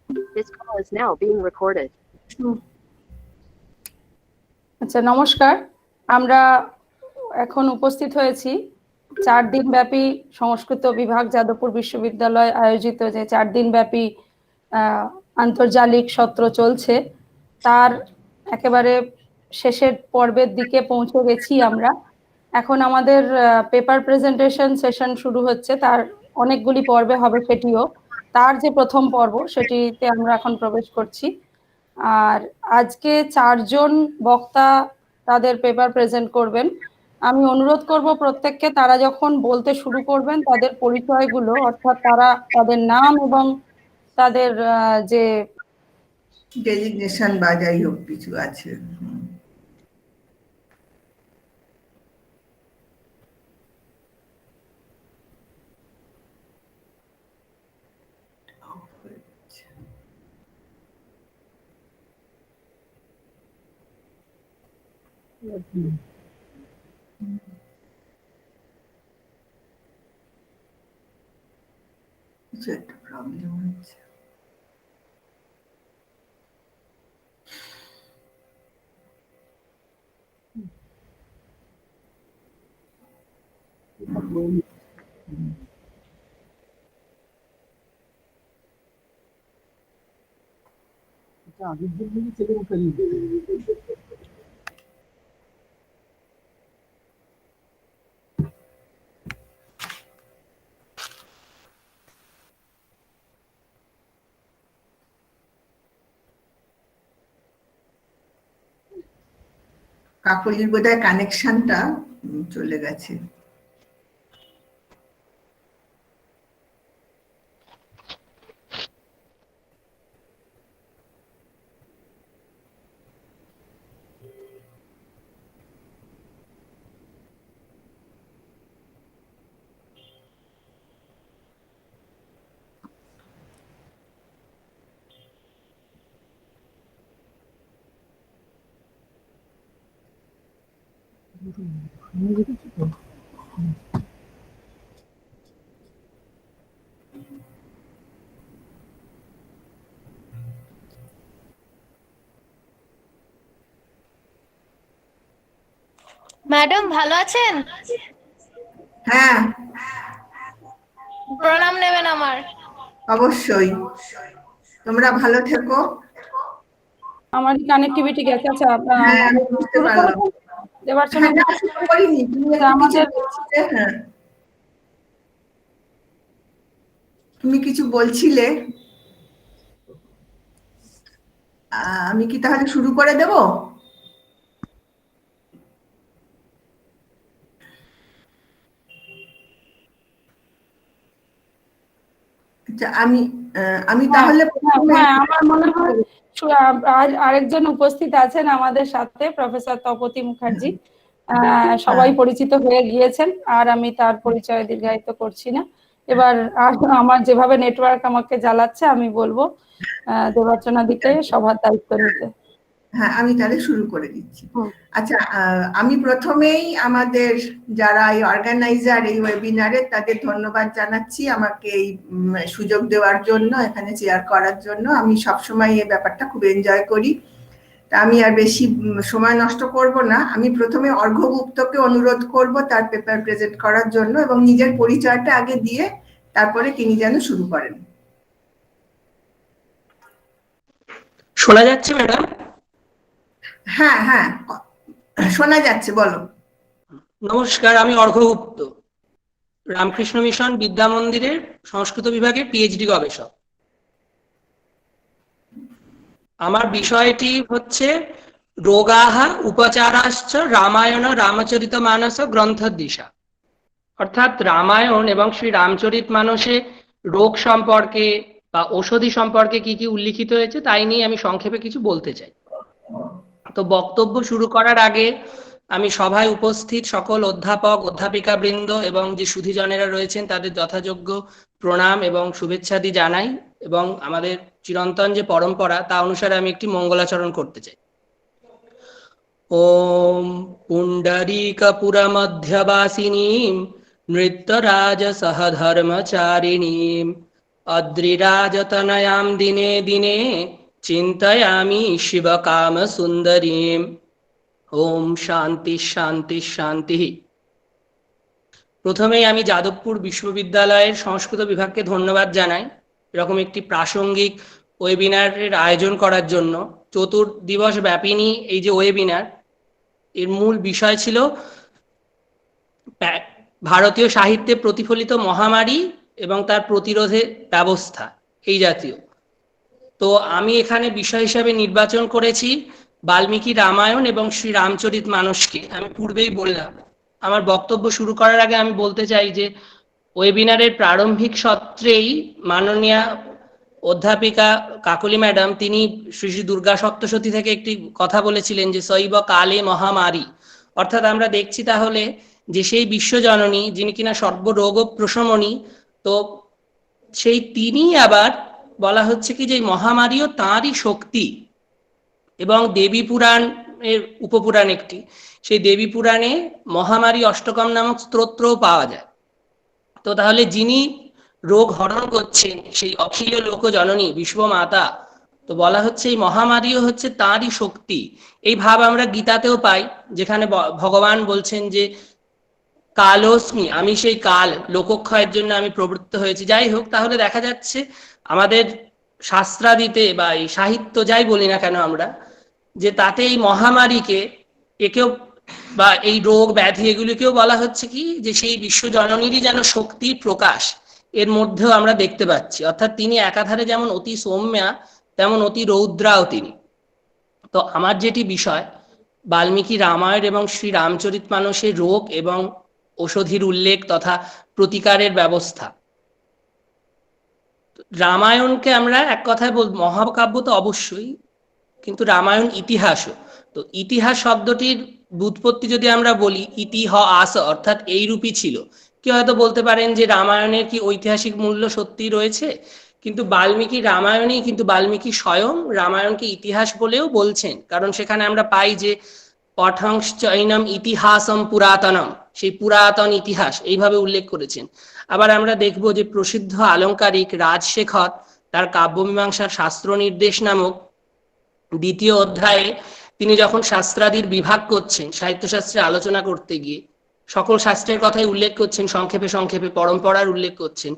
This call is now being recorded. আচ্ছা, নমস্কার। আমরা এখন উপস্থিত হয়েছি 4 দিন ব্যাপী সংস্কৃত বিভাগ যাদবপুর বিশ্ববিদ্যালয় আয়োজিত যে 4 দিন ব্যাপী আন্তর্জালিক সত্র চলছে তার একেবারে শেষের পর্বের দিকে পৌঁছে গেছি আমরা। এখন আমাদের পেপার প্রেজেন্টেশন সেশন শুরু হচ্ছে, তার অনেকগুলি পর্বে হবে সেটিও। তার যে প্রথম পর্ব সেটিতে আমরা এখন প্রবেশ করছি। আর আজকে 4 জন বক্তা তাদের পেপার প্রেজেন্ট করবেন। আমি অনুরোধ করব প্রত্যেককে তারা যখন বলতে শুরু করবেন তাদের পরিচয়গুলো, অর্থাৎ তারা তাদের নাম এবং তাদের যে ডেজিগনেশন বা যাই হোক কিছু আছে কিছু একটা প্রবলেম হচ্ছে। আগের দিন ছেলে ফেলি কাকলির বোধহয় কানেকশনটা চলে গেছে। ম্যাডাম ভালো আছেন? হ্যাঁ, প্রণাম নেবেন আমার। অবশ্যই, তোমরা ভালো থেকো। আমার কানেক্টিভিটি গেছে। আচ্ছা, হ্যাঁ, আমি বুঝতে পারলাম। দেবার্চনা করিনি, তুমি কিছু বলছিলে, আমি কি তাহলে শুরু করে দেব? আচ্ছা, আমি তাহলে আমার মনে হয় আরেকজন উপস্থিত আছেন আমাদের সাথে, প্রফেসর তপতী মুখার্জি। সবাই পরিচিত হয়ে গিয়েছেন, আর আমি তার পরিচয় দীর্ঘায়িত করছি না। এবার আমার যেভাবে নেটওয়ার্ক আমাকে জ্বালাচ্ছে, আমি বলবো দেবার্চনা দিকে সভার দায়িত্ব নিতে। হ্যাঁ, আমি তাহলে শুরু করে দিচ্ছি। আচ্ছা, আমি প্রথমেই আমাদের যারা এই অর্গানাইজার এই ওয়েবিনারে তাদের ধন্যবাদ জানাচ্ছি আমাকে এই সুযোগ দেওয়ার জন্য, এখানে শেয়ার করার জন্য। আমি সবসময় এই ব্যাপারটা খুব এনজয় করি। তা আমি আর বেশি সময় নষ্ট করব না। আমি প্রথমে অর্ঘ্য গুপ্তকে অনুরোধ করব তার পেপার প্রেজেন্ট করার জন্য, এবং নিজের পরিচয়টা আগে দিয়ে তারপরে তিনি যেন শুরু করেন। শোনা যাচ্ছে ম্যাডাম? হ্যাঁ হ্যাঁ, শোনা যাচ্ছে, বলো। নমস্কার, আমি অর্ঘ্য গুপ্ত, রামকৃষ্ণ মিশন বিদ্যা মন্দিরের সংস্কৃত বিভাগের পিএইচডি গবেষক। আমার বিষয়টি হচ্ছে রোগাহা উপচারাশ্চ রামায়ণ রামচরিতমানস গ্রন্থদিশা, অর্থাৎ রামায়ণ এবং শ্রী রামচরিত মানসে রোগ সম্পর্কে বা ঔষধি সম্পর্কে কি কি উল্লিখিত হয়েছে তাই নিয়ে আমি সংক্ষেপে কিছু বলতে চাই। তো বক্তব্য শুরু করার আগে আমি সভায় উপস্থিত সকল অধ্যাপক অধ্যাপিকা বৃন্দ এবং যে সুধীজনেরা রয়েছেন তাদের যথাযোগ্য প্রণাম এবং শুভেচ্ছাদি জানাই, এবং আমাদের চিরন্তন যে পরম্পরা তা অনুসারে আমি একটি মঙ্গলাচরণ করতে চাই। ওম পুণ্ডরীকপুরমধ্যবাসিনীম নৃত্যরাজ সহধর্মচারিণীম অদ্রিরাজতনয়াম দিনে দিনে চিন্তয়ামি শিবকাম সুন্দরীম। ওম শান্তি শান্তি শান্তি। প্রথমেই আমি যাদবপুর বিশ্ববিদ্যালয়ের সংস্কৃত বিভাগকে ধন্যবাদ জানাই এরকম একটি প্রাসঙ্গিক ওয়েবিনারের আয়োজন করার জন্য। চতুর্দিবস ব্যাপিনী এই যে ওয়েবিনার, এর মূল বিষয় ছিল ভারতীয় সাহিত্যে প্রতিফলিত মহামারী এবং তার প্রতিরোধের ব্যবস্থা, এই জাতীয়। তো আমি এখানে বিষয় হিসাবে নির্বাচন করেছি বাল্মীকি রামায়ণ এবং শ্রী রামচরিত মানসকে। আমি পূর্বেই বললাম। আমার বক্তব্য শুরু করার আগে আমি বলতে চাই যে ওয়েবিনারের প্রারম্ভিক সত্রেই মাননীয়া অধ্যাপিকা কাকলি ম্যাডাম তিনি শ্রী শ্রী দুর্গা সপ্তশতী থেকে একটি কথা বলেছিলেন যে শৈব কালে মহামারী। অর্থাৎ আমরা দেখছি তাহলে যে সেই বিশ্বজননী যিনি কিনা সর্বরোগ প্রশমনী, তো সেই তিনি আবার বলা হচ্ছে কি যে মহামারীও তাঁরই শক্তি। এবং দেবী পুরাণের উপপুরাণ একটি, সেই দেবী পুরাণে মহামারী অষ্টকম নামক স্তোত্রও পাওয়া যায়। তো তাহলে যিনি রোগ হরণ করছেন সেই অখিল লোক জননী বিশ্বমাতা, তো বলা হচ্ছে এই মহামারীও হচ্ছে তাঁরই শক্তি। এই ভাব আমরা গীতাতেও পাই, যেখানে ভগবান বলছেন যে কালোস্মি, আমি সেই কাল, লোকক্ষয়ের জন্য আমি প্রবৃত্ত হয়েছি। যাই হোক, তাহলে দেখা যাচ্ছে আমাদের শাস্ত্রাদিতে বা এই সাহিত্য যাই বলি না কেন আমরা, যে তাতে এই মহামারীকে একেও বা এই রোগ ব্যাধি এগুলিকেও বলা হচ্ছে কি যে সেই বিশ্বজননীরই যেন শক্তির প্রকাশ এর মধ্যেও আমরা দেখতে পাচ্ছি। অর্থাৎ তিনি একাধারে যেমন অতি সৌম্যা তেমন অতি রৌদ্রাও তিনি। তো আমার যেটি বিষয় বাল্মীকি রামায়ণ এবং শ্রী রামচরিত মানসের রোগ এবং ঔষধির উল্লেখ তথা প্রতিকারের ব্যবস্থা। রামায়ণকে আমরা এক কথায় মহাকাব্য তো অবশ্যই, কিন্তু রামায়ণ ইতিহাসও। তো ইতিহাস শব্দটির ব্যুৎপত্তি যদি আমরা বলি ইতিহাস অর্থাৎ এই রূপই ছিল। কেউ হয়তো বলতে পারেন যে রামায়ণের কি ঐতিহাসিক মূল্য সত্যি রয়েছে, কিন্তু বাল্মীকি রামায়ণেই কিন্তু বাল্মীকি স্বয়ং রামায়ণকে ইতিহাস বলেও বলছেন। কারণ সেখানে আমরা পাই যে পঠংশ্চৈনম ইতিহাসম পুরাতনম, সেই পুরাতন ইতিহাস এইভাবে উল্লেখ করেছেন। আবার আমরা দেখব যে প্রসিদ্ধ আলংকারিক রাজশেখর তার কাব্যমীমাংসার শাস্ত্র নির্দেশ নামক দ্বিতীয় অধ্যায়ে তিনি যখন শাস্ত্রাদির বিভাগ করছেন, সাহিত্যশাস্ত্রে আলোচনা করতে গিয়ে সকল শাস্ত্রের কথাই উল্লেখ করছেন, সংক্ষেপে সংক্ষেপে পরম্পরার উল্লেখ করছেন।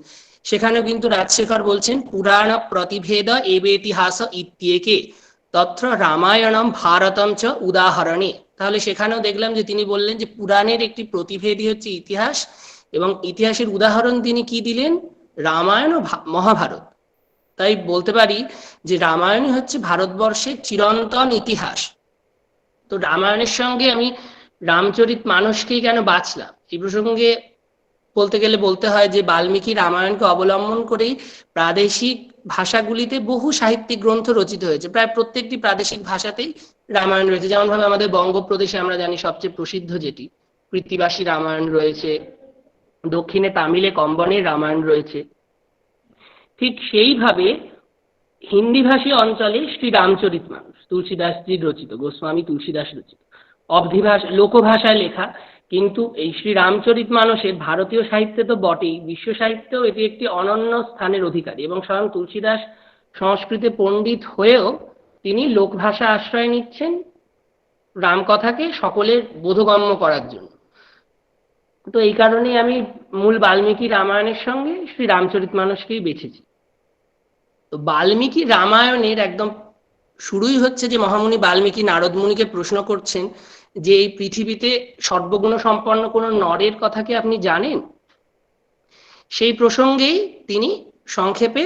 সেখানেও কিন্তু রাজশেখর বলছেন পুরাণ প্রতিভেদ এবেতিহাস ইত্যেকে তত্র রামায়ণম ভারতম চ উদাহরণে। তাহলে সেখানেও দেখলাম যে তিনি বললেন যে পুরাণের একটি প্রতিভেদই হচ্ছে ইতিহাস, এবং ইতিহাসের উদাহরণ তিনি কি দিলেন? রামায়ণ ও মহাভারত। তাই বলতে পারি যে রামায়ণই হচ্ছে ভারতবর্ষের চিরন্তন ইতিহাস। তো রামায়ণের সঙ্গে আমি রামচরিত মানসকেই কেন বাছলাম, এই প্রসঙ্গে বলতে গেলে বলতে হয় যে বাল্মীকি রামায়ণকে অবলম্বন করেই প্রাদেশিক ভাষাগুলিতে বহু সাহিত্যিক গ্রন্থ রচিত হয়েছে। প্রায় প্রত্যেকটি প্রাদেশিক ভাষাতেই রামায়ণ রয়েছে। যেমন ভাবে আমাদের বঙ্গপ্রদেশে আমরা জানি সবচেয়ে প্রসিদ্ধ যেটি কৃত্তিবাসী রামায়ণ রয়েছে, দক্ষিণে তামিলে কম্বনের রামায়ণ রয়েছে। ঠিক সেইভাবে হিন্দি ভাষী অঞ্চলে শ্রী রামচরিত মানস তুলসীদাসজির রচিত, গোস্বামী তুলসীদাস রচিত, অবধি ভাষা লোকভাষায় লেখা। কিন্তু এই শ্রী রামচরিত মানসের ভারতীয় সাহিত্যে তো বটেই, বিশ্ব সাহিত্যেও এটি একটি অনন্য স্থানের অধিকারী। এবং স্বয়ং তুলসীদাস সংস্কৃতে পণ্ডিত হয়েও তিনি লোকভাষা আশ্রয় নিচ্ছেন রামকথাকে সকলের বোধগম্য করার জন্য। তো এই কারণেই আমি মূল বাল্মীকি রামায়ণের সঙ্গে শ্রী রামচরিত মানসকেই বেছেছি। তো বাল্মীকি রামায়ণের একদম শুরুই হচ্ছে যে মহামুনি বাল্মীকি নারদ মুনিকে প্রশ্ন করছেন যে এই পৃথিবীতে সর্বগুণ সম্পন্ন কোন নরের কথা কি আপনি জানেন? সেই প্রসঙ্গেই তিনি সংক্ষেপে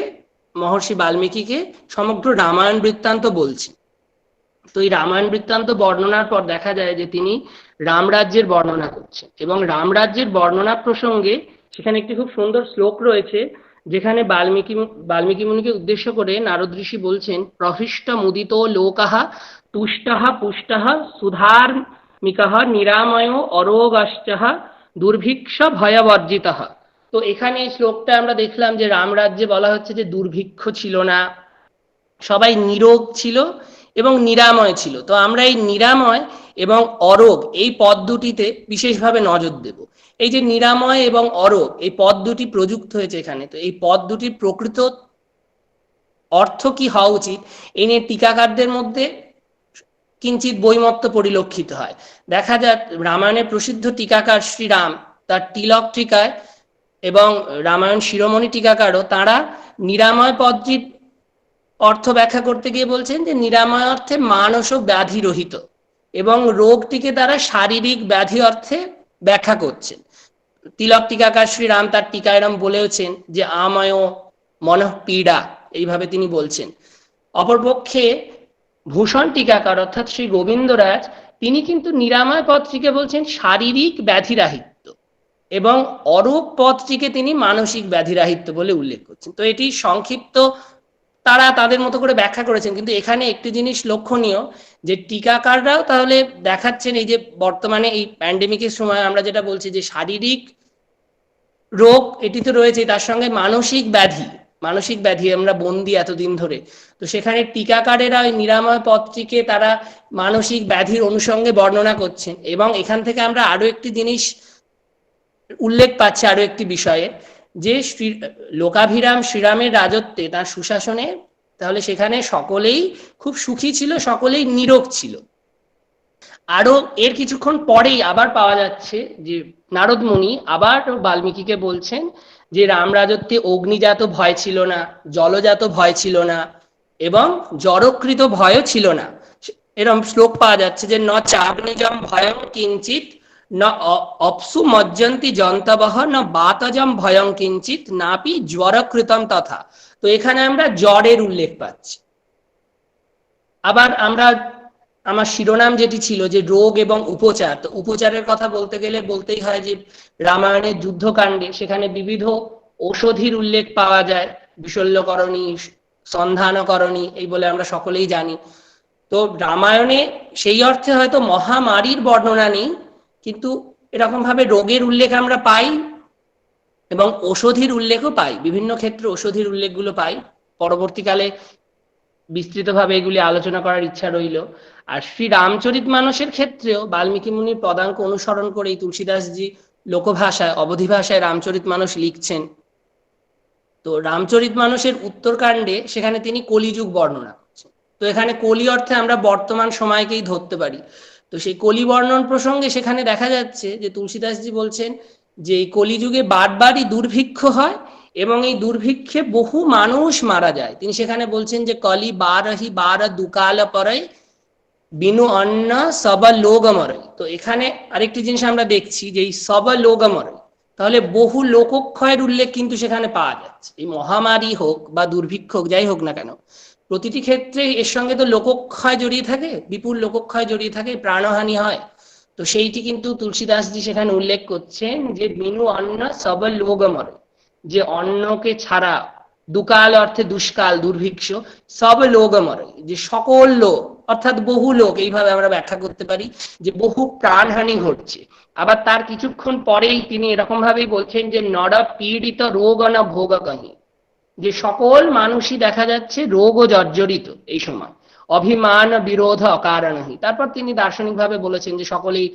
মহর্ষি বাল্মীকিকে সমগ্র রামায়ণ বৃত্তান্ত বলছেন। তো এই রামায়ণ বৃত্তান্ত বর্ণনার পর দেখা যায় যে তিনি রামরাজ্যের বর্ণনা করছেন, এবং রামরাজ্যের বর্ণনা প্রসঙ্গে সেখানে একটি খুব সুন্দর শ্লোক রয়েছে, যেখানে বাল্মীকি মুনিকে উদ্দেশ্য করে নারদ ঋষি বলছেন প্রহৃষ্ট মুদিত লোকাহ তুষ্টঃ পুষ্টঃ সুধার্মিকঃ নিরাময় অরোগশ্চঃ দুর্ভিক্ষ ভয়বর্জিতঃ। তো এখানে এই শ্লোকটা আমরা দেখলাম যে রামরাজ্যে বলা হচ্ছে যে দুর্ভিক্ষ ছিল না, সবাই নিরোগ ছিল এবং নিরাময় ছিল। তো আমরা এই নিরাময় এবং অরোগ এই পদ দুটিতে বিশেষভাবে নজর দেব। এই যে নিরাময় এবং অরোগ এই পদ দুটি প্রযুক্ত হয়েছে এখানে, তো এই পদ দুটির প্রকৃত অর্থ কি হওয়া উচিত এই নিয়ে টিকাকারদের মধ্যে কিঞ্চিত বৈমত্য পরিলক্ষিত হয়। দেখা যায় রামায়ণের প্রসিদ্ধ টিকাকার শ্রীরাম তার তিলক টিকায় এবং রামায়ণ শিরোমণি টিকাকারও তারা নিরাময় পদটির অর্থ ব্যাখ্যা করতে গিয়ে বলছেন যে নিরাময় অর্থে মানস ব্যাধি রহিত, এবং রোগটিকে তারা শারীরিক ব্যাধি অর্থে ব্যাখ্যা করছেন। তিলক টিকাকার শ্রীরাম তার টিকা এরম বলেছেন যে আময় মনঃ পীড়া, এইভাবে তিনি বলছেন। অপরপক্ষে ভূষণ টিকাকার অর্থাৎ শ্রী গোবিন্দরাজ তিনি কিন্তু নিরাময় পদটিকে বলছেন শারীরিক ব্যাধিরাহিত্য এবং অরূপ পদটিকে তিনি মানসিক ব্যাধিরাহিত্য বলে উল্লেখ করছেন। তো এটি সংক্ষিপ্ত তারা তাদের মতো করে ব্যাখ্যা করেছেন, কিন্তু এখানে একটি জিনিস লক্ষণীয় যে টিকাকাররাও তাহলে দেখাচ্ছেন এই যে বর্তমানে এই প্যান্ডেমিকের সময় আমরা যেটা বলছি যে শারীরিক রোগ এটি তো রয়েছে, তার সঙ্গে মানসিক ব্যাধি আমরা বন্দি এতদিন ধরে, তো সেখানে টিকাকারেরা ওই নিরাময় পদটিকে তারা মানসিক ব্যাধির অনুষঙ্গে বর্ণনা করছেন। এবং এখান থেকে আমরা আরো একটি জিনিস উল্লেখ পাচ্ছি আরো একটি বিষয়ে, যে লোকাভিরাম শ্রীরামের রাজত্বে তার সুশাসনে তাহলে সেখানে সকলেই খুব সুখী ছিল, সকলেই নীরোগ ছিল। আরো এর কিছুক্ষণ পরেই আবার পাওয়া যাচ্ছে যে নারদ মুনি আবার বাল্মীকিকে বলছেন যে রাম রাজত্বে অগ্নিজাত ভয় ছিল না, জলজাত ভয় ছিল না এবং জড়কৃত ভয়ও ছিল না। এরকম শ্লোক পাওয়া যাচ্ছে যে ন চাগ্নিজম ভয়ং কিঞ্চিত ন অপসু মজ্জন্তি জন্তবহ ন বাতজম ভয়ং কিঞ্চিত নাপি জ্বরকৃতম তথা। তো এখানে আমরা জ্বরের উল্লেখ পাচ্ছি। আবার আমরা আমার শিরোনাম যেটি ছিল যে রোগ এবং উপচার, তো উপচারের কথা বলতে গেলে বলতেই হয় যে রামায়ণের যুদ্ধকাণ্ডে সেখানে বিবিধ ঔষধির উল্লেখ পাওয়া যায়, বিশল্যকরণী, সন্ধানকরণী, এই বলে আমরা সকলেই জানি। তো রামায়ণে সেই অর্থে হয়তো মহামারীর বর্ণনা নেই, কিন্তু এরকম ভাবে রোগের উল্লেখ আমরা পাই এবং ঔষধির উল্লেখও পাই, বিভিন্ন ক্ষেত্রে ঔষধির উল্লেখগুলো পাই। পরবর্তীকালে বিস্তৃতভাবে এগুলি আলোচনা করার ইচ্ছা রইল। আর শ্রী রামচরিত মানসের ক্ষেত্রেও বাল্মীকি মুনির পদাঙ্ক অনুসরণ করেই তুলসীদাসজি লোকভাষায় অবধি ভাষায় রামচরিত মানস লিখছেন। তো রামচরিত মানসের উত্তরকাণ্ডে সেখানে তিনি কলিযুগ বর্ণনা করছেন। তো এখানে কলি অর্থে আমরা বর্তমান সময়কেই ধরতে পারি। তো সেই কলি বর্ণন প্রসঙ্গে সেখানে দেখা যাচ্ছে যে তুলসীদাসজি বলছেন যে এই কলিযুগে বারবারই দুর্ভিক্ষ হয় এবং এই দুর্ভিক্ষে বহু মানুষ মারা যায়। তিনি সেখানে বলছেন যে কলি বারহি বার দুকাল পরে বিনু অন্ন সব লোক মরে। তো এখানে আরেকটি জিনিস আমরা দেখছি যে এই সব লোক মরে, তাহলে বহু লোকক্ষয়ের উল্লেখ কিন্তু সেখানে পাওয়া যাচ্ছে। এই মহামারী হোক বা দুর্ভিক্ষ হোক, যাই হোক না কেন, প্রতিটি ক্ষেত্রে এর সঙ্গে তো লোকক্ষয় জড়িয়ে থাকে, বিপুল লোকক্ষয় জড়িয়ে থাকে, প্রাণহানি হয়। তো সেইটি কিন্তু তুলসীদাসজি সেখানে উল্লেখ করছেন যে বিনু অন্ন সব লোক মরে, যে অন্নকে ছাড়া দুকাল অর্থে দুষ্কাল দুর্ভিক্ষ, সব লোক মরে, যে সকল লোক অর্থাৎ বহু লোক, এইভাবে আমরা ব্যাখ্যা করতে পারি যে বহু প্রাণহানি ঘটছে। আবার তার কিছুক্ষণ পরেই তিনি এরকম ভাবেই বলছেন যে নর পীড়িত রোগ ন ভোগ কহি, যে সকল মানুষই দেখা যাচ্ছে রোগ ও জর্জরিত এই সময়, অভিমান বিরোধ অকারণহি। তারপর তিনি দার্শনিকভাবে বলেছেন যে সকলেই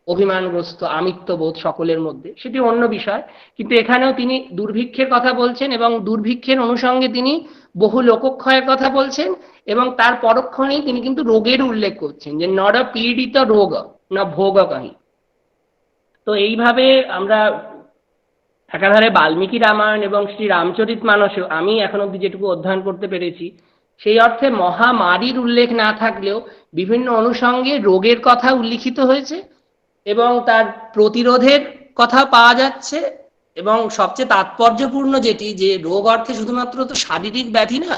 অভিমানগ্রস্ত, আমিত্ববোধ সকলের মধ্যে, সেটি অন্য বিষয়। কিন্তু এখানেও তিনি দুর্ভিক্ষের কথা বলছেন এবং দুর্ভিক্ষের অনুষঙ্গে তিনি বহু লোকক্ষয়ের কথা বলছেন এবং তার পরক্ষণেই তিনি কিন্তু রোগের উল্লেখ করছেন যে নর পীড়িত রোগ না ভোগ কহি। তো এইভাবে আমরা একাধারে বাল্মীকি রামায়ণ এবং শ্রী রামচরিত মানসেও আমি এখন অব্দি যেটুকু অধ্যয়ন করতে পেরেছি সেই অর্থে মহামারীর উল্লেখ না থাকলেও বিভিন্ন অনুষঙ্গে রোগের কথা উল্লিখিত হয়েছে এবং তার প্রতিরোধের কথা পাওয়া যাচ্ছে। এবং সবচেয়ে তাৎপর্যপূর্ণ যেটি, যে রোগ অর্থে শুধুমাত্র তো শারীরিক ব্যাধি না,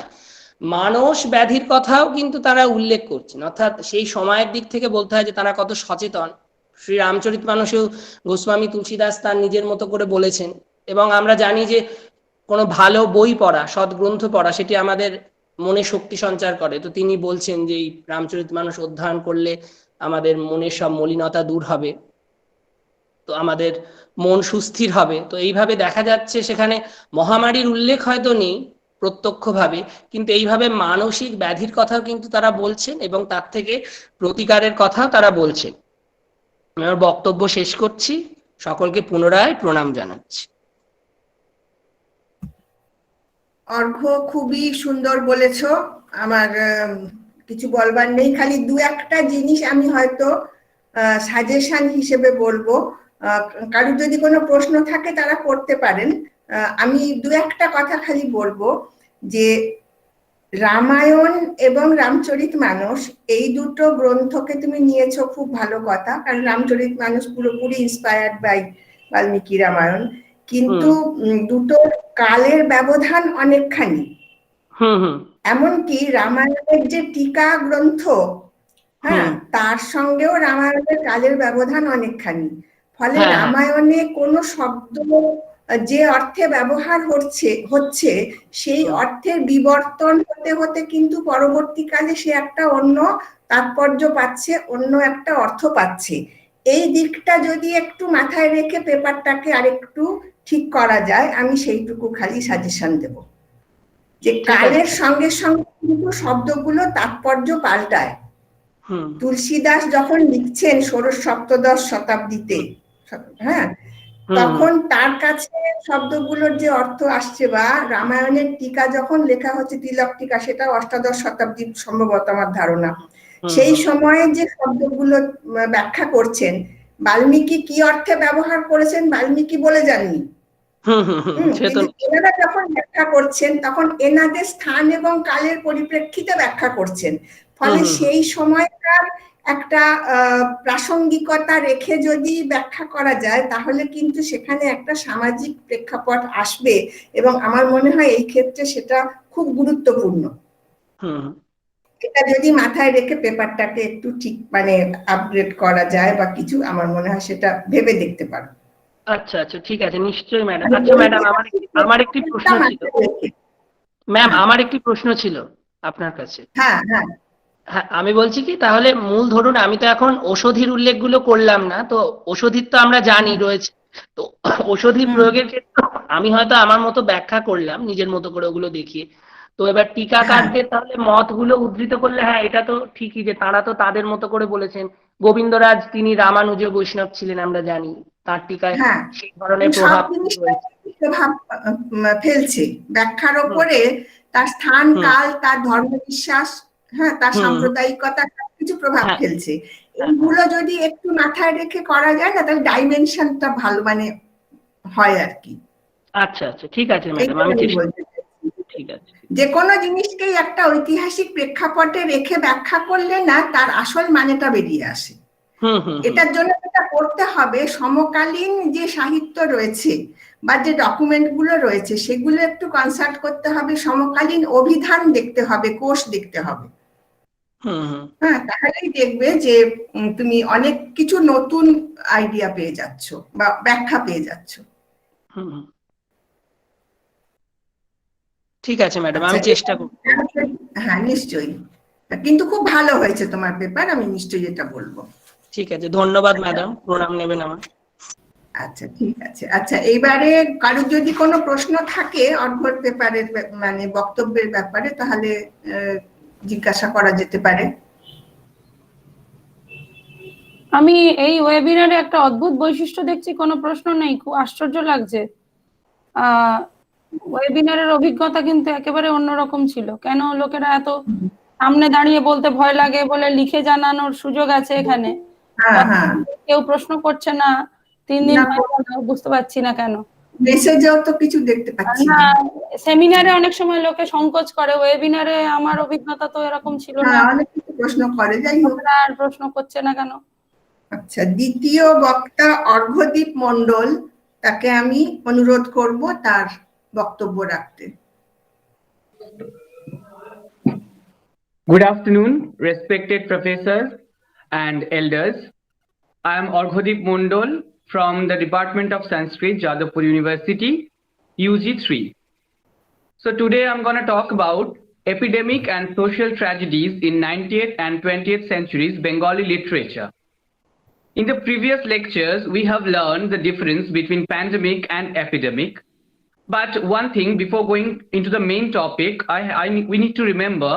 মানস ব্যাধির কথাও কিন্তু তারা উল্লেখ করছেন। অর্থাৎ সেই সময়ের দিক থেকে বলতে হয় যে তারা কত সচেতন। শ্রী রামচরিত মানসেও গোস্বামী তুলসীদাস তার নিজের মতো করে বলেছেন। এবং আমরা জানি যে কোনো ভালো বই পড়া, সদ্গ্রন্থ পড়া, সেটি আমাদের মনে শক্তি সঞ্চার করে। তো তিনি বলছেন যে এই রামচরিত মানস অধ্যয়ন করলে আমাদের মনের সব মলিনতা দূর হবে, তো আমাদের মন সুস্থির হবে। তো এইভাবে দেখা যাচ্ছে সেখানে মহামারীর উল্লেখ হয়তো নেই প্রত্যক্ষভাবে, কিন্তু এইভাবে মানসিক ব্যাধির কথাও কিন্তু তারা বলছেন এবং তার থেকে প্রতিকারের কথাও তারা বলছেন। আমি আমার বক্তব্য শেষ করছি। সকলকে পুনরায় প্রণাম জানাচ্ছি। অর্ঘ্য, খুবই সুন্দর বলেছো। আমার কিছু বলবার নেই, খালি দু একটা জিনিস আমি হয়তো সাজেশন হিসেবে বলবো। কারোর যদি কোনো প্রশ্ন থাকে তারা করতে পারেন। আমি দু একটা কথা খালি বলবো যে রামায়ণ এবং রামচরিতমানস এই দুটো গ্রন্থকে তুমি নিয়েছো, খুব ভালো কথা, কারণ রামচরিতমানস পুরোপুরি ইন্সপায়ার্ড বাই বাল্মীকি রামায়ণ, কিন্তু দুটো কালের ব্যবধান অনেকখানি। এমনকি রামায়ণের যে টিকা গ্রন্থ, হ্যাঁ, তার সঙ্গেও রামায়ণের কালের ব্যবধান অনেকখানি। ফলে রামায়ণে কোনো শব্দ যে অর্থে ব্যবহার হচ্ছে সেই অর্থের বিবর্তন হতে হতে কিন্তু পরবর্তীকালে সে একটা অন্য তাৎপর্য পাচ্ছে, অন্য একটা অর্থ পাচ্ছে। এই দিকটা যদি একটু মাথায় রেখে পেপারটাকে আরেকটু ঠিক করা যায়, আমি সেইটুকু খালি সাজেশন দেব, যে কালের সঙ্গে সঙ্গে কিন্তু শব্দগুলো তাৎপর্য পাল্টায়। তুলসীদাস যখন লিখছেন ষোড়শ সপ্তদশ শতাব্দীতে, হ্যাঁ, তখন তার কাছে শব্দগুলোর যে অর্থ আসছে, বা রামায়ণের টিকা যখন লেখা হচ্ছে, তিলক টিকা, সেটা অষ্টাদশ শতাব্দীর সম্ভবত আমার ধারণা, সেই সময়ে যে শব্দগুলো ব্যাখ্যা করছেন, বাল্মীকি কি অর্থে ব্যবহার করেছেন বাল্মীকি বলে যাননি। এনারা যখন ব্যাখ্যা করছেন তখন এনাদের স্থান এবং কালের পরিপ্রেক্ষিতে ব্যাখ্যা করছেন। ফলে সেই সময়কার একটা প্রাসঙ্গিকতা রেখে যদি ব্যাখ্যা করা যায়, তাহলে কিন্তু সেখানে একটা সামাজিক প্রেক্ষাপট আসবে, এবং আমার মনে হয় এই ক্ষেত্রে সেটা খুব গুরুত্বপূর্ণ। এটা যদি মাথায় রেখে পেপারটাকে একটু ঠিক মানে আপগ্রেড করা যায় বা কিছু, আমার মনে হয় সেটা ভেবে দেখতে পারো। আচ্ছা আচ্ছা, ঠিক আছে, নিশ্চয়ই ম্যাডাম। আচ্ছা ম্যাডাম, আমার একটি প্রশ্ন ছিল। ম্যাম, আমার একটি প্রশ্ন ছিল আপনার কাছে। হ্যাঁ হ্যাঁ হ্যাঁ, আমি বলছি কি, তাহলে মূল ধরুন, আমি তো এখন ওষুধির উল্লেখগুলো করলাম না, তো ওষুধির তো আমরা জানি রয়েছে, তো ওষুধি প্রয়োগের ক্ষেত্রে আমি হয়তো আমার মতো ব্যাখ্যা করলাম নিজের মতো করে ওগুলো দেখিয়ে, তো এবার টিকাকারদের তাহলে মতগুলো উদ্ধৃত করলে, হ্যাঁ এটা তো ঠিকই যে তারা তো তাদের মতো করে বলেছেন। গোবিন্দরাজ তিনি রামানুজ বৈষ্ণব ছিলেন, আমরা জানি, তার টিকায় সেই ধরনের প্রভাব ফেলছে ব্যাখ্যার ওপরে, তার স্থান কাল, তার ধর্মবিশ্বাস, হ্যাঁ, তার সাম্প্রদায়িকতা, কিছু প্রভাব ফেলছে। এইগুলো যদি একটু মাথায় রেখে করা যায় না, তাহলে ডাইমেনশনটা ভালো মানে হয় আর কি। আচ্ছা আচ্ছা, ঠিক আছে ম্যাডাম, আমি ঠিক আছে। যে কোনো জিনিসকেই একটা ঐতিহাসিক প্রেক্ষাপটে রেখে ব্যাখ্যা করলে না তার আসল মানেটা বেরিয়ে আসে। এটার জন্য যেটা করতে হবে, সমকালীন যে সাহিত্য রয়েছে বা যে ডকুমেন্ট গুলো রয়েছে সেগুলো একটু কনসাল্ট করতে হবে, সমকালীন অভিধান দেখতে হবে, কোষ দেখতে হবে। হ্যাঁ, তাহলেই দেখবে যে তুমি অনেক কিছু নতুন আইডিয়া পেয়ে যাচ্ছ বা ব্যাখ্যা পেয়ে যাচ্ছ। ঠিক আছে ম্যাডাম, আমি চেষ্টা করব। হ্যাঁ নিশ্চয়ই, কিন্তু খুব ভালো হয়েছে তোমার পেপার, আমি নিশ্চয়ই এটা বলবো। ঠিক আছে, ধন্যবাদ ম্যাডাম, প্রণাম নেবেন আমার। আচ্ছা ঠিক আছে। আচ্ছা, এইবারে কারোর যদি কোনো প্রশ্ন থাকে অর্ঘ্যর পেপারের মানে বক্তব্যের ব্যাপারে, তাহলে জিজ্ঞাসা করা যেতে পারে। আমি এই ওয়েবিনারে একটা অদ্ভুত বৈশিষ্ট্য দেখছি, কোনো প্রশ্ন নেই, খুব আশ্চর্য লাগছে। ওয়েবিনারের অভিজ্ঞতা কিন্তু একেবারে অন্যরকম ছিল। কেন লোকেরা এত সামনে দাঁড়িয়ে বলতে ভয় লাগে বলে লিখে জানানোর সুযোগ আছে এখানে, কেউ প্রশ্ন করছে না 3 দিন, বুঝতে পারছি না কেন। মেসেজেও তো কিছু দেখতে পাচ্ছি না। সেমিনারে অনেক সময় লোকে সংকোচ করে, ওয়েবিনারে আমার অভিজ্ঞতা তো এরকম ছিল না। অনেক কিছু প্রশ্ন করে, যাই হোক। আর প্রশ্ন করছে না কেন? আচ্ছা, দ্বিতীয় বক্তা অর্ঘ্যদীপ মণ্ডল, তাকে আমি অনুরোধ করব তার বক্তব্য রাখতে। Good afternoon, respected professors and elders. I am Orghodip Mondol from the Department of Sanskrit, Jadavpur University, UG 3. So today I'm going to talk about epidemic and social tragedies in 19th and 20th centuries Bengali literature. In the previous lectures, we have learned the difference between pandemic and epidemic. But one thing, before going into the main topic, we need to remember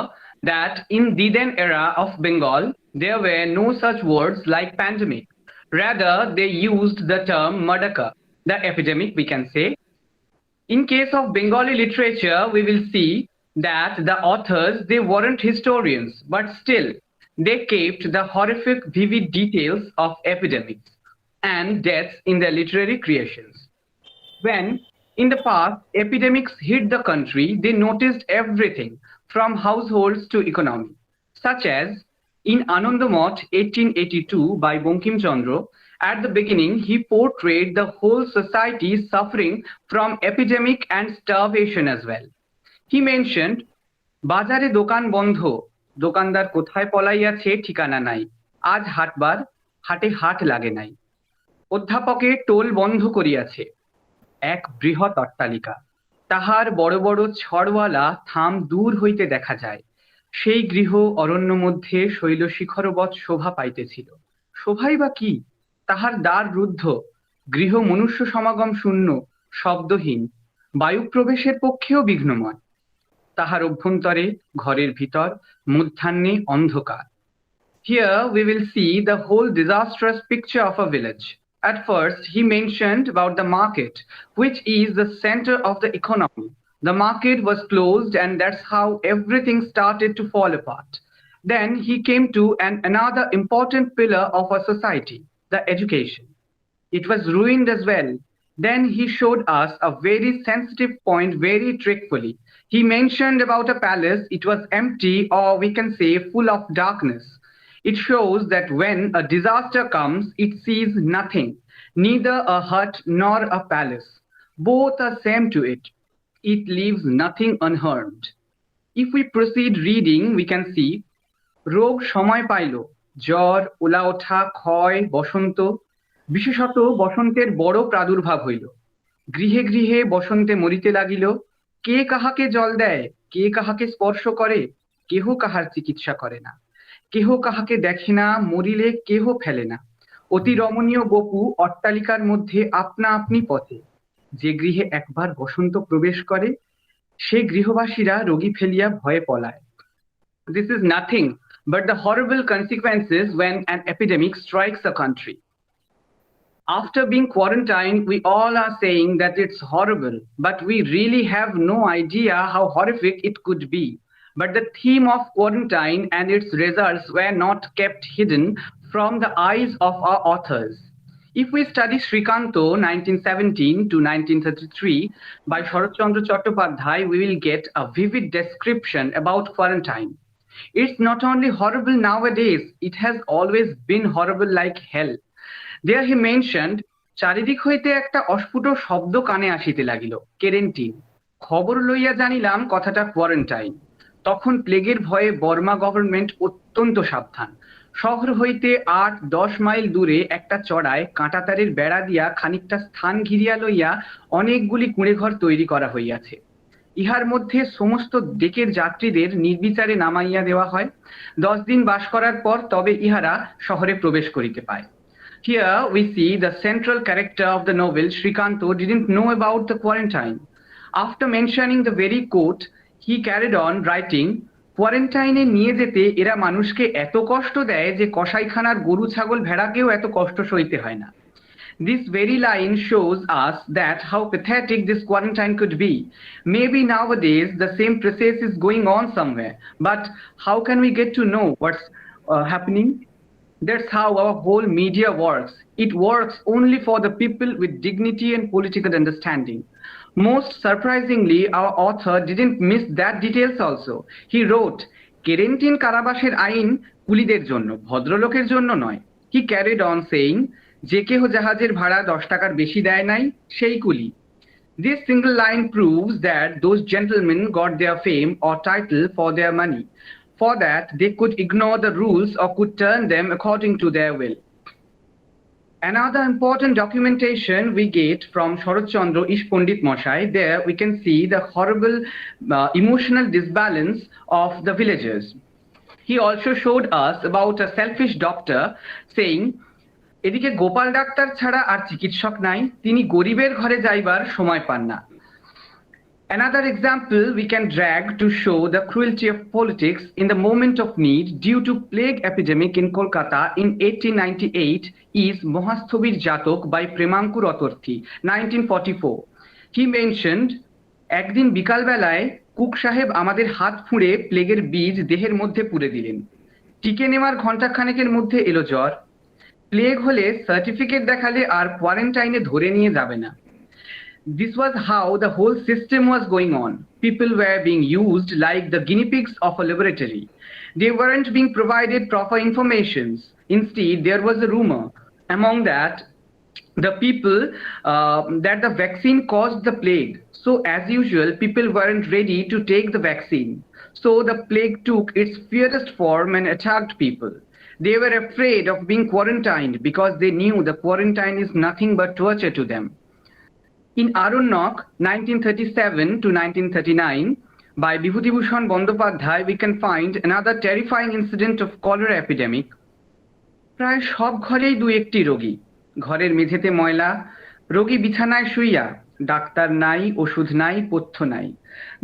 that in Diden era of Bengal, there were no such words like pandemic. Rather, they used the term Madaka, the epidemic, we can say. In case of Bengali literature, we will see that the authors, they weren't historians, but still, they kept the horrific, vivid details of epidemics and deaths in their literary creations. When, in the past, epidemics hit the country, they noticed everything from households to economy, such as in Anandamot 1882 by Bankim Chandra. At the beginning, he portrayed the whole society suffering from epidemic and starvation as well. He mentioned, বাজারে দোকান বন্ধ, দোকানদার কোথায় পলাইয়াছে ঠিকানা নাই, আজ হাটবার, হাটে হাট লাগে নাই, অধ্যাপকে টোল বন্ধ করিয়াছে, এক বৃহৎ অট্টালিকা, তাহার বড় বড় ছড়ওয়ালা থাম দূর হইতে দেখা যায়, সেই গৃহ অরণ্য মধ্যে শৈল শিখরবৎ শোভা পাইতেছিল, শোভাই বা কি, তাহার দ্বার রুদ্ধ, গৃহ মনুষ্য সমাগম শূন্য, শব্দহীন, বায়ু প্রবেশের পক্ষেও বিঘ্নময়, তাহার অভ্যন্তরে ঘরের ভিতর মধ্যাহ্নে অন্ধকার. Here we will see the whole disastrous picture of a village. At first, he mentioned about the market, which is the center of the economy. The market was closed, and that's how everything started to fall apart. Then he came to another important pillar of our society, the education. It was ruined as well. Then he showed us a very sensitive point very trickfully. He mentioned about a palace. It was empty, or we can say full of darkness. It shows that when a disaster comes, it sees nothing, neither a hut nor a palace. Both are same to it. It leaves nothing unharmed. If we proceed reading, we can see রোগ সময় pile, জ্বর, OLA ওঠা, ক্ষয়, বসন্ত, বিশেষত বসন্তের বড় প্রাদুর্ভাব হইল, গৃহে গৃহে বসন্তে মরিতে লাগিল, কে কাহাকে জল দেয়, কে কাহাকে স্পর্শ করে, কেহ কাহার চিকিৎসা করে না, কেহ কাহাকে দেখে না, মরিলে কেহ ফেলে না, অতি রমণীয় বপু অট্টালিকার মধ্যে আপনা আপনি পথে, যে গৃহে একবার বসন্ত প্রবেশ করে, সে গৃহবাসীরা রোগী ফেলিয়া ভয়ে পলায়. This is nothing but the horrible consequences when an epidemic strikes a country. After being quarantined, we all are saying that it's horrible, but we really have no idea how horrific it could be. But the theme of quarantine and its results were not kept hidden from the eyes of our authors. If we study Srikanto 1917 to 1933 by Sharat Chandra Chattopadhyay, we will get a vivid description about quarantine. It's not only horrible nowadays, it has always been horrible like hell. There he mentioned, চারিদিক হইতে একটা অস্ফুট শব্দ কানে আসিতে লাগিল, কেরেন্টিন, খবর লইয়া জানিলাম কথাটা কোয়ারেন্টাইন, তখন প্লেগের ভয়ে বর্মা গভর্নমেন্ট অত্যন্ত সাবধান, শহর হইতে 8-10 মাইল দূরে একটা চড়ায় কাঁটাতারের বেড়া দিয়া খানিকটা স্থান ঘিরিয়া লইয়া অনেকগুলি কুঁড়েঘর তৈরি করা হইয়াছে, ইহার মধ্যে সমস্ত ডেকের যাত্রীদের নির্বিচারে নামাইয়া দেওয়া হয়, 10 দিন বাস করার পর তবে ইহারা শহরে প্রবেশ করিতে পায়. Here we see the central character of the novel. Srikanto didn't know about the quarantine. After mentioning the very quote, he carried on writing, কোয়ারেন্টাইনে নিয়ে যেতে এরা মানুষকে এত কষ্ট দেয় যে কসাইখানার গরু ছাগল ভেড়াকেও এত কষ্ট সইতে হয় না. This very line shows us that how pathetic this quarantine could be. Maybe nowadays the same process is going on somewhere, but how can we get to know what's happening? That's how our whole media works. It works only for the people with dignity and political understanding. Most surprisingly, our author didn't miss that details also. He wrote, কেরেন্টিন কারাবাসের আইন কুলিদের জন্য, ভদ্রলোকের জন্য নয়. He carried on saying, যে কেহ জাহাজের ভাড়া 10 টাকার বেশি দেয় নাই, সেই কুলি. This single line proves that those gentlemen got their fame or title for their money. For that, they could ignore the rules or could turn them according to their will. Another important documentation we get from Sharat Chandra Ish Pandit Moshai. There we can see the horrible emotional disbalance of the villagers. He also showed us about a selfish doctor saying, এদিকে Gopal doctor ছাড়া আর চিকিৎসক নাই, তিনি গরিবের ঘরে যাইবার সময় পান না. Another example we can drag to show the cruelty of politics in the moment of need due to plague epidemic in Kolkata in 1898 is Mohasthabir Jatok by Premankur Otorthi, 1944. He mentioned, একদিন বিকালবেলায় cook সাহেব আমাদের হাত ফুঁড়ে প্লেগের বীজ দেহের মধ্যে পুরে দিলেন। টিকে নেওয়ার ঘন্টাখানেকের মধ্যে এলো জ্বর। প্লেগ হলে সার্টিফিকেট দেখালে আর কোয়ারেন্টাইনে ধরে নিয়ে যাবে না। This was how the whole system was going on. People were being used like the guinea pigs of a laboratory. They weren't being provided proper information. Instead, there was a rumor among that the people that the vaccine caused the plague. So as usual, people weren't ready to take the vaccine. So the plague took its fiercest form and attacked people. They were afraid of being quarantined because they knew the quarantine is nothing but torture to them. In Arunnak, 1937 to 1939, by Bibhutibhushan Bandyopadhyay, we can find another terrifying incident of cholera epidemic. প্রায় সব ঘরেই দুই একটি রোগী, ঘরের মেঝেতে ময়লা, রোগী বিছানায় শুইয়া, ডাক্তার নাই, ওষুধ নাই, পথ্য নাই.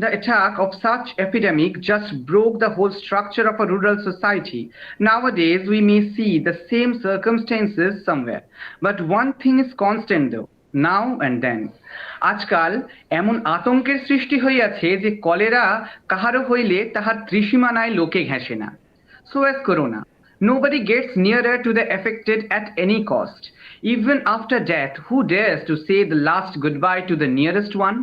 The attack of such epidemic just broke the whole structure of a rural society. Nowadays, we may see the same circumstances somewhere. But one thing is constant though, now and then. আজকাল এমন আতঙ্কের সৃষ্টি হইয়াছে যে cholera কাহারো হইলে তাহার ত্রিসীমানায় লোকে ঘেঁষে না। So as corona, nobody gets nearer to the affected at any cost. Even after death, who dares to say the last goodbye to the nearest one?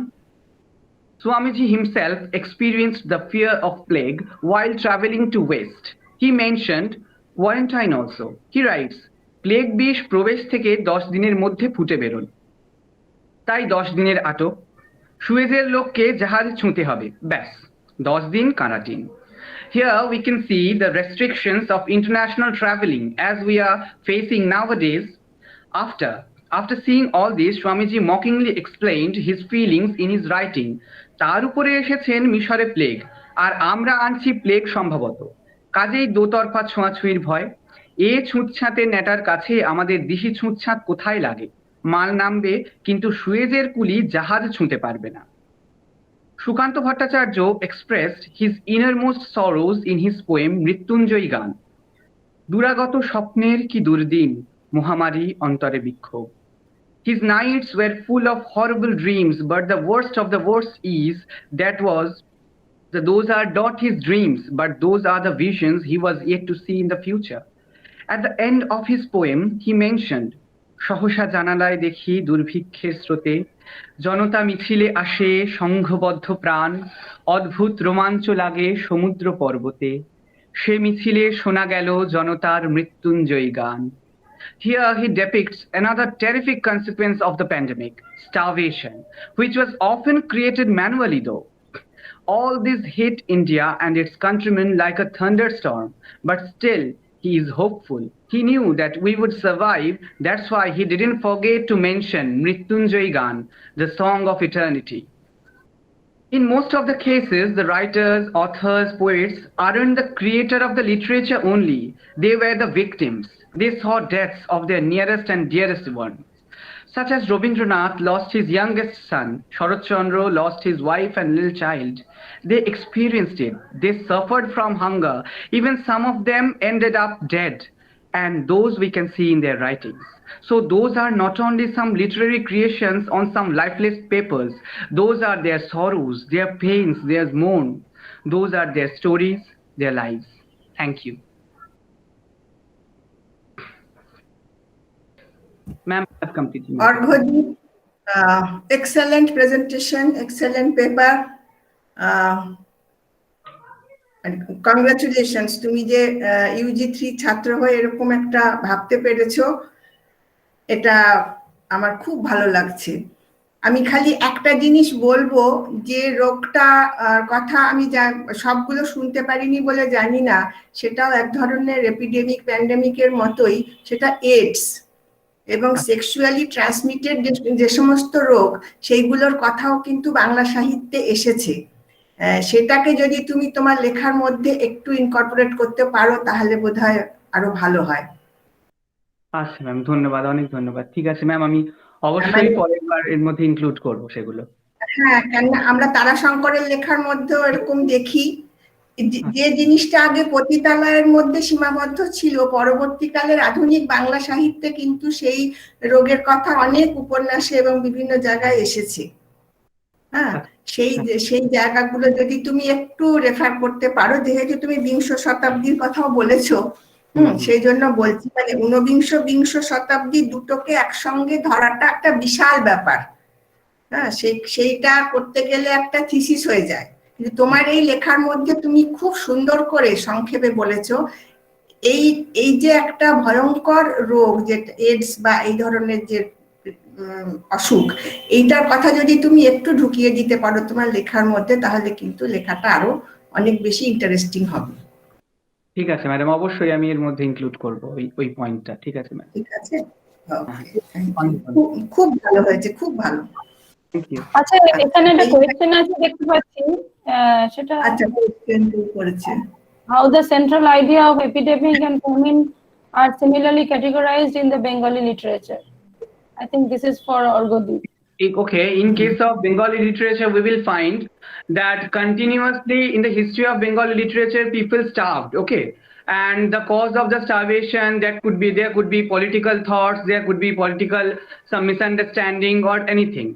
Swamiji himself experienced the fear of plague while traveling to West. He mentioned quarantine also. He writes, plague বিষ প্রবেশ থেকে 10 দিনের মধ্যে ফুটে বেরোন। তাই 10 দিনের আটক, সুয়েজের লোককে জাহাজ ছুঁতে হবে, ব্যাস 10 দিন কারাটিন। Here we can see the restrictions of international traveling as we are facing nowadays. After seeing all this, Swamiji mockingly explained his feelings in his writing. তার উপরে এসেছেন মিশরে প্লেগ, আর আমরা আনছি প্লেগ সম্ভবত। কাজেই দোতরফা ছোঁয়াছুঁয়ির ভয়। এ ছুঁতছাঁতে নেটার কাছে আমাদের দিশি ছুঁতছাঁত কোথায় লাগে? মাল নামবে কিন্তু সুয়েজের কুলি জাহাজ ছুঁতে পারবে না। Sukanta Bhattacharya expressed his innermost sorrows in his poem মৃত্যুঞ্জয়ী গান। দুরাগত স্বপ্নের কি দুর্দিন, মহামারী অন্তরে বিক্ষোভ। His nights were full of horrible dreams, but the worst of the worst is that those are not his dreams, but those are the visions he was yet to see in the future. At the end of his poem, he mentioned, সহসা জানালায় দেখি দুর্ভিক্ষের স্রোতে, জনতা মিছিলে আসে সংঘবদ্ধ প্রাণ, অদ্ভুত রোমাঞ্চ লাগে সমুদ্র পর্বতে, সে মিছিলে শোনা গেল জনতার মৃত্যুঞ্জয়ী গান। Here he depicts another terrific consequence of the pandemic, starvation, which was often created manually though. All this hit India and its countrymen like a thunderstorm, but still he is hopeful. He knew that we would survive, that's why he didn't forget to mention Mrityunjay Gan, the song of eternity. In most of the cases, the writers, authors, poets aren't the creator of the literature only, they were the victims. They saw deaths of their nearest and dearest ones. Such as Rabindranath lost his youngest son, Sharat Chandra lost his wife and little child. They experienced it. They suffered from hunger. Even some of them ended up dead. And those we can see in their writings. So those are not only some literary creations on some lifeless papers. Those are their sorrows, their pains, their mourn. Those are their stories, their lives. Thank you. Ma'am, I've completed. Arghadip, excellent presentation, excellent paper. Congratulations, তুমি যে UG3 ছাত্র হয়ে এরকম একটা ভাবতে পেরেছো, এটা আমার খুব ভালো লাগছে। আমি খালি একটা জিনিস বলবো, যে রোগটা কথা আমি সবগুলো শুনতে পারিনি বলে জানি না, সেটাও এক ধরনের এপিডেমিক প্যান্ডেমিকের মতোই, সেটা এইডস এবং সেক্সুয়ালি ট্রান্সমিটেড যে সমস্ত রোগ, সেইগুলোর কথাও কিন্তু বাংলা সাহিত্যে এসেছে। সেটাকে যদি তুমি তোমার লেখার মধ্যে একটু ইনকর্পোরেট করতে পারো তাহলে বোধহয় আরো ভালো হয়। আচ্ছা ম্যাম, ধন্যবাদ, অনেক ধন্যবাদ। ঠিক আছে ম্যাম, আমি অবশ্যই পরের বার এর মধ্যে ইনক্লুড করব সেগুলো। হ্যাঁ, কেন আমরা তারাশঙ্করের লেখার মধ্যেও এরকম দেখি যে জিনিসটা আগে পতিতালয়ের মধ্যে সীমাবদ্ধ ছিল, পরবর্তীকালের আধুনিক বাংলা সাহিত্যে কিন্তু সেই রোগের কথা অনেক উপন্যাসে এবং বিভিন্ন জায়গায় এসেছে। হ্যাঁ, সেই জায়গাগুলো যদি তুমি একটু রেফার করতে পারো, যেহেতু তুমি বিংশ শতাব্দীর কথাও বলেছো, সেই জন্য বলছি, মানে ঊনবিংশ বিংশ শতাব্দী দুটোকে একসঙ্গে ধরাটা একটা বিশাল ব্যাপার। হ্যাঁ, সেইটা করতে গেলে একটা থিসিস হয়ে যায়, কিন্তু তোমার এই লেখার মধ্যে তুমি খুব সুন্দর করে সংক্ষেপে বলেছো এই যে একটা ভয়ঙ্কর রোগ, যে এইডস বা এই ধরনের যে অসুখ, এইটার কথা যদি তুমি একটু ঢুকিয়ে দিতে পারো তোমার লেখার মধ্যে, তাহলে কিন্তু লেখাটা আরো অনেক বেশি ইন্টারেস্টিং হবে। ঠিক আছে ম্যাডাম, অবশ্যই আমি এর মধ্যে ইনক্লুড করব ওই পয়েন্টটা। ঠিক আছে ম্যাডাম। ঠিক আছে, খুব ভালো হয়েছে, খুব ভালো। Thank you. আচ্ছা, এখানে একটা কোয়েশ্চেন আছে দেখতে পাচ্ছি, সেটা আচ্ছা, কোয়েশ্চেন করেছে। how the central idea of epidemic and famine are similarly categorized in the Bengali literature. I think this is for Orgodip. Okay, in case of Bengali literature, we will find that continuously in the history of Bengali literature, people starved, okay? And the cause of the starvation, there could be political thoughts, there could be political, some misunderstanding or anything.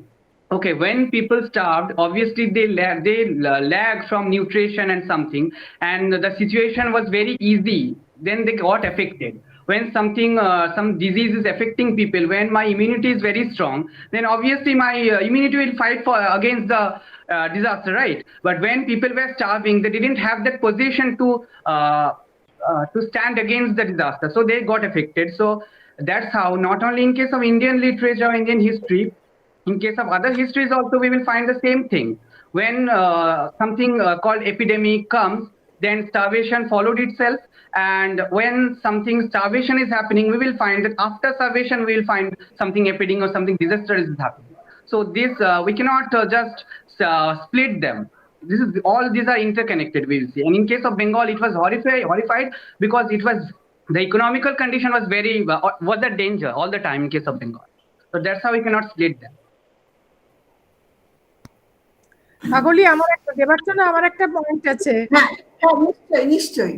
Okay, when people starved, obviously they lag from nutrition and something, and the situation was very easy, then they got affected. When something, some disease is affecting people, when my immunity is very strong, then obviously my immunity will fight against the disaster, right? But when people were starving, they didn't have that position to stand against the disaster, so they got affected. So that's how, not only in case of Indian literature, Indian history, in case of other histories also, we will find the same thing. When something called epidemic comes, then starvation followed itself. And when something starvation is happening, we will find that after starvation, we will find something epidemic or something disaster is happening. So this, we cannot just split them. All these are interconnected, we will see. And in case of Bengal, it was horrified because it was, the economical condition was was a danger all the time in case of Bengal. So that's how we cannot split them. পাগলি, আমার একটা point আছে। হ্যাঁ, নিশ্চয়ই।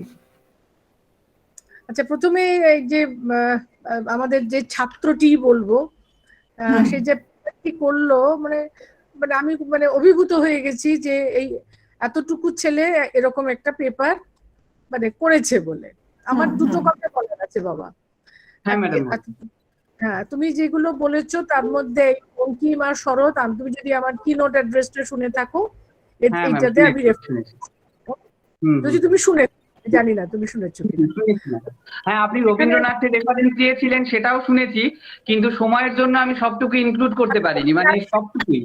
আচ্ছা, প্রথমে এই যে আমাদের যে ছাত্রটি বলবো, সে যে কি করলো, মানে আমি অভিভূত হয়ে গেছি যে এই এতটুকু ছেলে এরকম একটা পেপার করেছে বলে। আমার দুটো কথা বলার আছে বাবা। হ্যাঁ, তুমি যেগুলো বলেছো তার মধ্যে বঙ্কিম আর শরৎ, তুমি যদি আমার কিনোট অ্যাড্রেসটা শুনে থাকো, এইটাতে আমি যদি তুমি শুনে, জানি না তুমি শুনেছো কিনা। হ্যাঁ, আপনি রবীন্দ্রনাথের রেফারেন্স দিয়েছিলেন, সেটাও শুনেছি, কিন্তু সময়ের জন্য আমি সবটুকু ইনক্লুড করতে পারিনি, মানে সবটুকুই।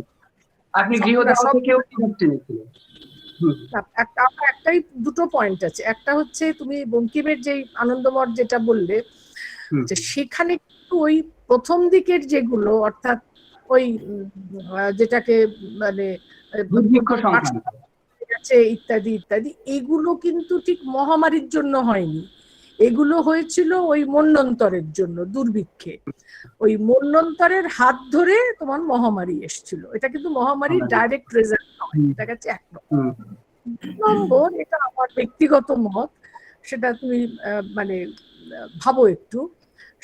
আপনি গৃহদাহ থেকেও শুনেছিলেন। একটাই, দুটো পয়েন্ট আছে। একটা হচ্ছে তুমি বঙ্কিমের যে আনন্দমঠ যেটা বললে, সেখানে কিন্তু ওই প্রথম দিকের যেগুলো, অর্থাৎ ওই যেটাকে ইত্যাদি ইত্যাদি, এগুলো কিন্তু ঠিক মহামারীর জন্য হয়নি, এগুলো হয়েছিল ওই মন্বন্তরের জন্য, দুর্ভিক্ষে। ওই মন্বন্তরের হাত ধরে তোমার মহামারী এসেছিল, এটা কিন্তু মহামারীর ডাইরেক্ট রেজাল্ট নয়। এটা গেছে এক নম্বর। এটা আমার ব্যক্তিগত মত, সেটা তুমি ভাবো একটু।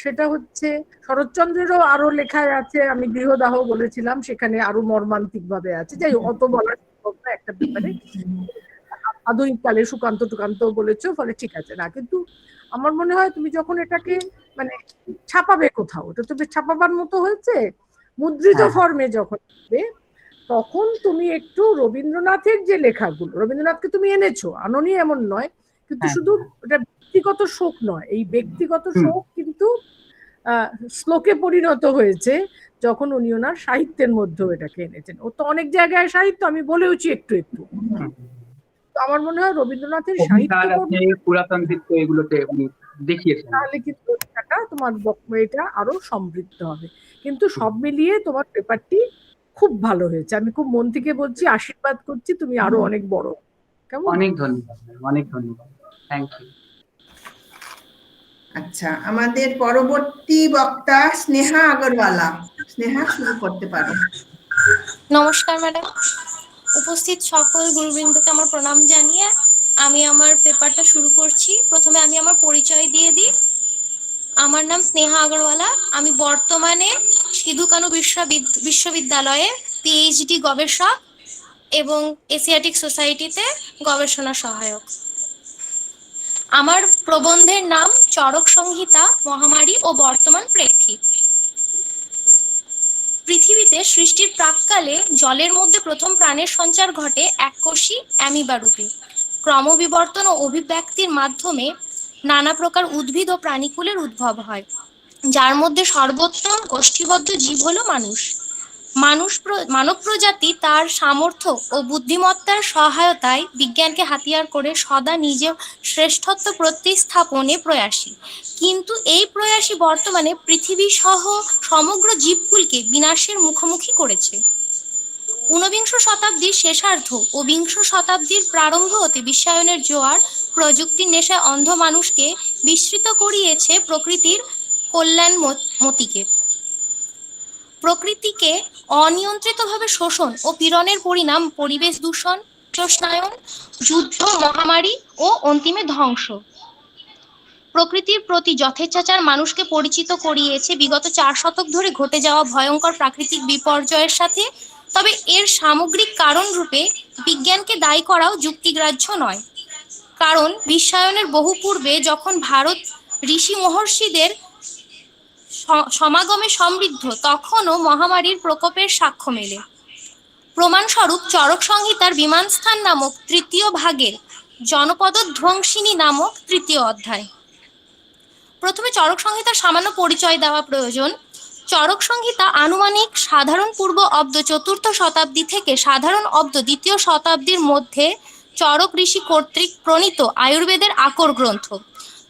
সেটা হচ্ছে শরৎচন্দ্রেরও আরো লেখায় আছে, আমি গৃহদাহ বলেছিলাম, সেখানে আরো মর্মান্তিক ভাবে আছে। যাই অত বলার সম্ভব না একটা ব্যাপারে। আধুনিক কালে সুকান্ত টুকান্ত বলেছো, ফলে ঠিক আছে না। কিন্তু আমার মনে হয় তুমি যখন এটাকে ছাপাবে কোথাও, এটা তো ছাপাবার মতো হয়েছে, মুদ্রিত ফর্মে যখন হবে, তখন তুমি একটু রবীন্দ্রনাথের যে লেখাগুলো, রবীন্দ্রনাথকে তুমি এনেছো, আননি এমন নয়, কিন্তু শুধু এটা ব্যক্তিগত শোক নয়, এই ব্যক্তিগত শোক কিন্তু শ্লোকে পরিণত হয়েছে যখন উনি ওনার সাহিত্যের মধ্যেও এটাকে এনেছেন। ও তো অনেক জায়গায় সাহিত্য, আমি বলেওছি একটু একটু। আমার মনে হয় রবীন্দ্রনাথের সাহিত্য পুরাতান্ত্রিক এগুলোতে দেখিয়েছেন, তাহলে কিন্তু তোমার এটা আরো সমৃদ্ধ হবে। কিন্তু সব মিলিয়ে তোমার পেপারটি খুব ভালো হয়েছে, আমি খুব মন থেকে বলছি, আশীর্বাদ করছি, তুমি আরো অনেক বড়। কেমন? অনেক ধন্যবাদ, অনেক ধন্যবাদ, থ্যাংক ইউ। আচ্ছা, আমাদের পরবর্তী বক্তা স্নেহা আগরওয়ালা। স্নেহা, শুরু করতে পারো। নমস্কার ম্যাডাম, উপস্থিত সকল গুরুবৃন্দকে আমার প্রণাম জানিয়ে আমি আমার পেপারটা শুরু করছি। প্রথমে আমি আমার পরিচয় দিয়ে দিই। আমার নাম স্নেহা আগরওয়ালা। আমি বর্তমানে সিধু কানু বিশ্ববিদ্যালয়ে পিএইচডি গবেষক এবং এশিয়াটিক সোসাইটিতে গবেষণা সহায়ক। আমার প্রবন্ধের নাম চরক সংহিতা, মহামারী ও বর্তমান প্রেক্ষিত। পৃথিবীতে সৃষ্টির প্রাক্কালে জলের মধ্যে প্রথম প্রাণের সঞ্চার ঘটে এককোষী অ্যামিবা রূপে। ক্রমবিবর্তন ও অভিব্যক্তির মাধ্যমে নানা প্রকার উদ্ভিদ ও প্রাণীকুলের উদ্ভব হয়, যার মধ্যে সর্বোত্তম গোষ্ঠীবদ্ধ জীব হলো মানুষ। মানব প্রজাতি তার সামর্থ্য ও বুদ্ধিমত্তার সহায়তায় বিজ্ঞানকে হাতিয়ার করে সদা নিজের শ্রেষ্ঠত্ব প্রতিস্থাপনে প্রয়াসী। কিন্তু এই প্রয়াসই বর্তমানে পৃথিবী সহ সমগ্র জীবকুলকে বিনাশের মুখোমুখি করেছে। ঊনবিংশ শতাব্দীর শেষার্ধ ও বিংশ শতাব্দীর প্রারম্ভ হতে বিশ্বায়নের জোয়ার প্রযুক্তির নেশায় অন্ধ মানুষকে বিস্মৃত করিয়েছে প্রকৃতির কল্যাণমতিকে। প্রকৃতিকে অনিয়ন্ত্রিতভাবে শোষণ ও পীড়নের পরিণাম পরিবেশ দূষণ, উষ্ণায়ন, যুদ্ধ, মহামারী ও অন্তিমে ধ্বংস। প্রকৃতির প্রতি যথেচ্ছাচার মানুষকে পরিচিত করিয়েছে বিগত 4 শতক ধরে ঘটে যাওয়া ভয়ঙ্কর প্রাকৃতিক বিপর্যয়ের সাথে। তবে এর সামগ্রিক কারণ রূপে বিজ্ঞানকে দায়ী করাও যুক্তিগ্রাহ্য নয়, কারণ বিশ্বায়নের বহু পূর্বে যখন ভারত ঋষি মহর্ষিদের সমাগমে সমৃদ্ধ, তখনও মহামারীর প্রকোপের সাক্ষ্য মেলে। প্রমাণস্বরূপ চরক সংহিতার বিমানস্থান নামক 3য় ভাগের জনপদধ্বংসিনী নামক 3য় অধ্যায়। প্রথমে চরক সংহিতার সামান্য পরিচয় দেওয়া প্রয়োজন। চরক সংহিতা আনুমানিক সাধারণ পূর্ব অব্দ 4র্থ শতাব্দী থেকে সাধারণ অব্দ 2য় শতাব্দীর মধ্যে চরক ঋষি কর্তৃক প্রণীত আয়ুর্বেদের আকর গ্রন্থ।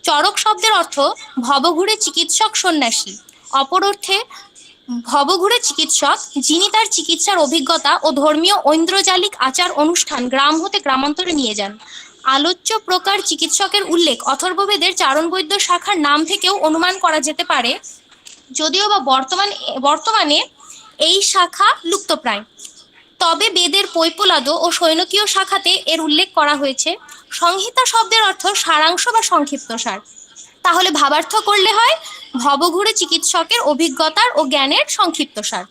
চরক শব্দের অর্থ ভবঘুরে চিকিৎসক সন্ন্যাসী। অপর অর্থে ভবঘুরে চিকিৎসক, যিনি তার চিকিৎসার অভিজ্ঞতা ও ধর্মীয় ঐন্দ্রজালিক আচার অনুষ্ঠান গ্রাম হতে গ্রামান্তরে নিয়ে যান। আলোচ্য প্রকার চিকিৎসকের উল্লেখ অথর্ববেদের চারণবৈদ্য শাখার নাম থেকেও অনুমান করা যেতে পারে, যদিও বা বর্তমানে এই শাখা লুপ্তপ্রায়। তবে বেদের পৈপলাদ ও শৈনকীয় শাখাতে এর উল্লেখ করা হয়েছে। সংহিতা শব্দের অর্থ সারাংশ বা সংক্ষিপ্তসার। তাহলে ভাবার্থ করলে হয় ভবঘুরে চিকিৎসকের অভিজ্ঞতার ও জ্ঞানের সংক্ষিপ্তসার।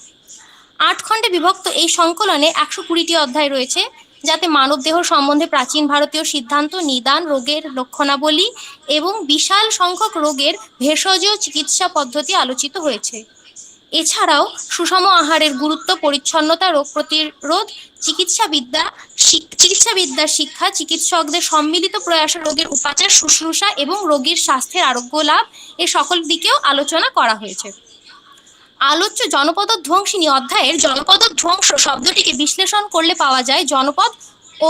8 খণ্ডে বিভক্ত এই সংকলনে 120টি অধ্যায় রয়েছে, যাতে মানবদেহ সম্বন্ধে প্রাচীন ভারতীয় সিদ্ধান্ত, নিদান, রোগের লক্ষণাবলী এবং বিশাল সংখ্যক রোগের ভেষজ চিকিৎসা পদ্ধতি আলোচিত হয়েছে। এছাড়াও সুষম আহারের গুরুত্ব, পরিচ্ছন্নতা, রোগ প্রতিরোধ, চিকিৎসাবিদ্যার শিক্ষা, চিকিৎসকদের সম্মিলিত প্রয়াসে রোগের উপাচার, শুশ্রূষা এবং রোগীর স্বাস্থ্যের আরোগ্য লাভ, এ সকল দিকেও আলোচনা করা হয়েছে। আলোচ্য জনপদধ্বংসিনী অধ্যায়ের জনপদধ্বংস শব্দটিকে বিশ্লেষণ করলে পাওয়া যায় জনপদ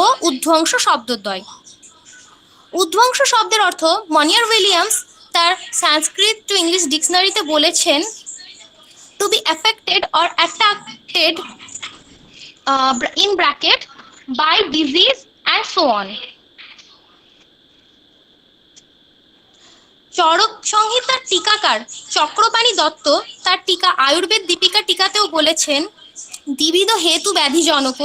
ও উদ্ধ্বংস শব্দদ্বয়। উদ্ধ্বংস শব্দের অর্থ মনিয়ার উইলিয়ামস তার সংস্কৃত টু ইংলিশ ডিকশনারিতে বলেছেন, to be affected or attacked in bracket by disease and so on. Charak সংহিতার টিকাকার Chakrapani Dutta তার টিকা আয়ুর্বেদ দীপিকা টিকাতেও বলেছেন, দ্বিবিধ হেতু ব্যাধিজনক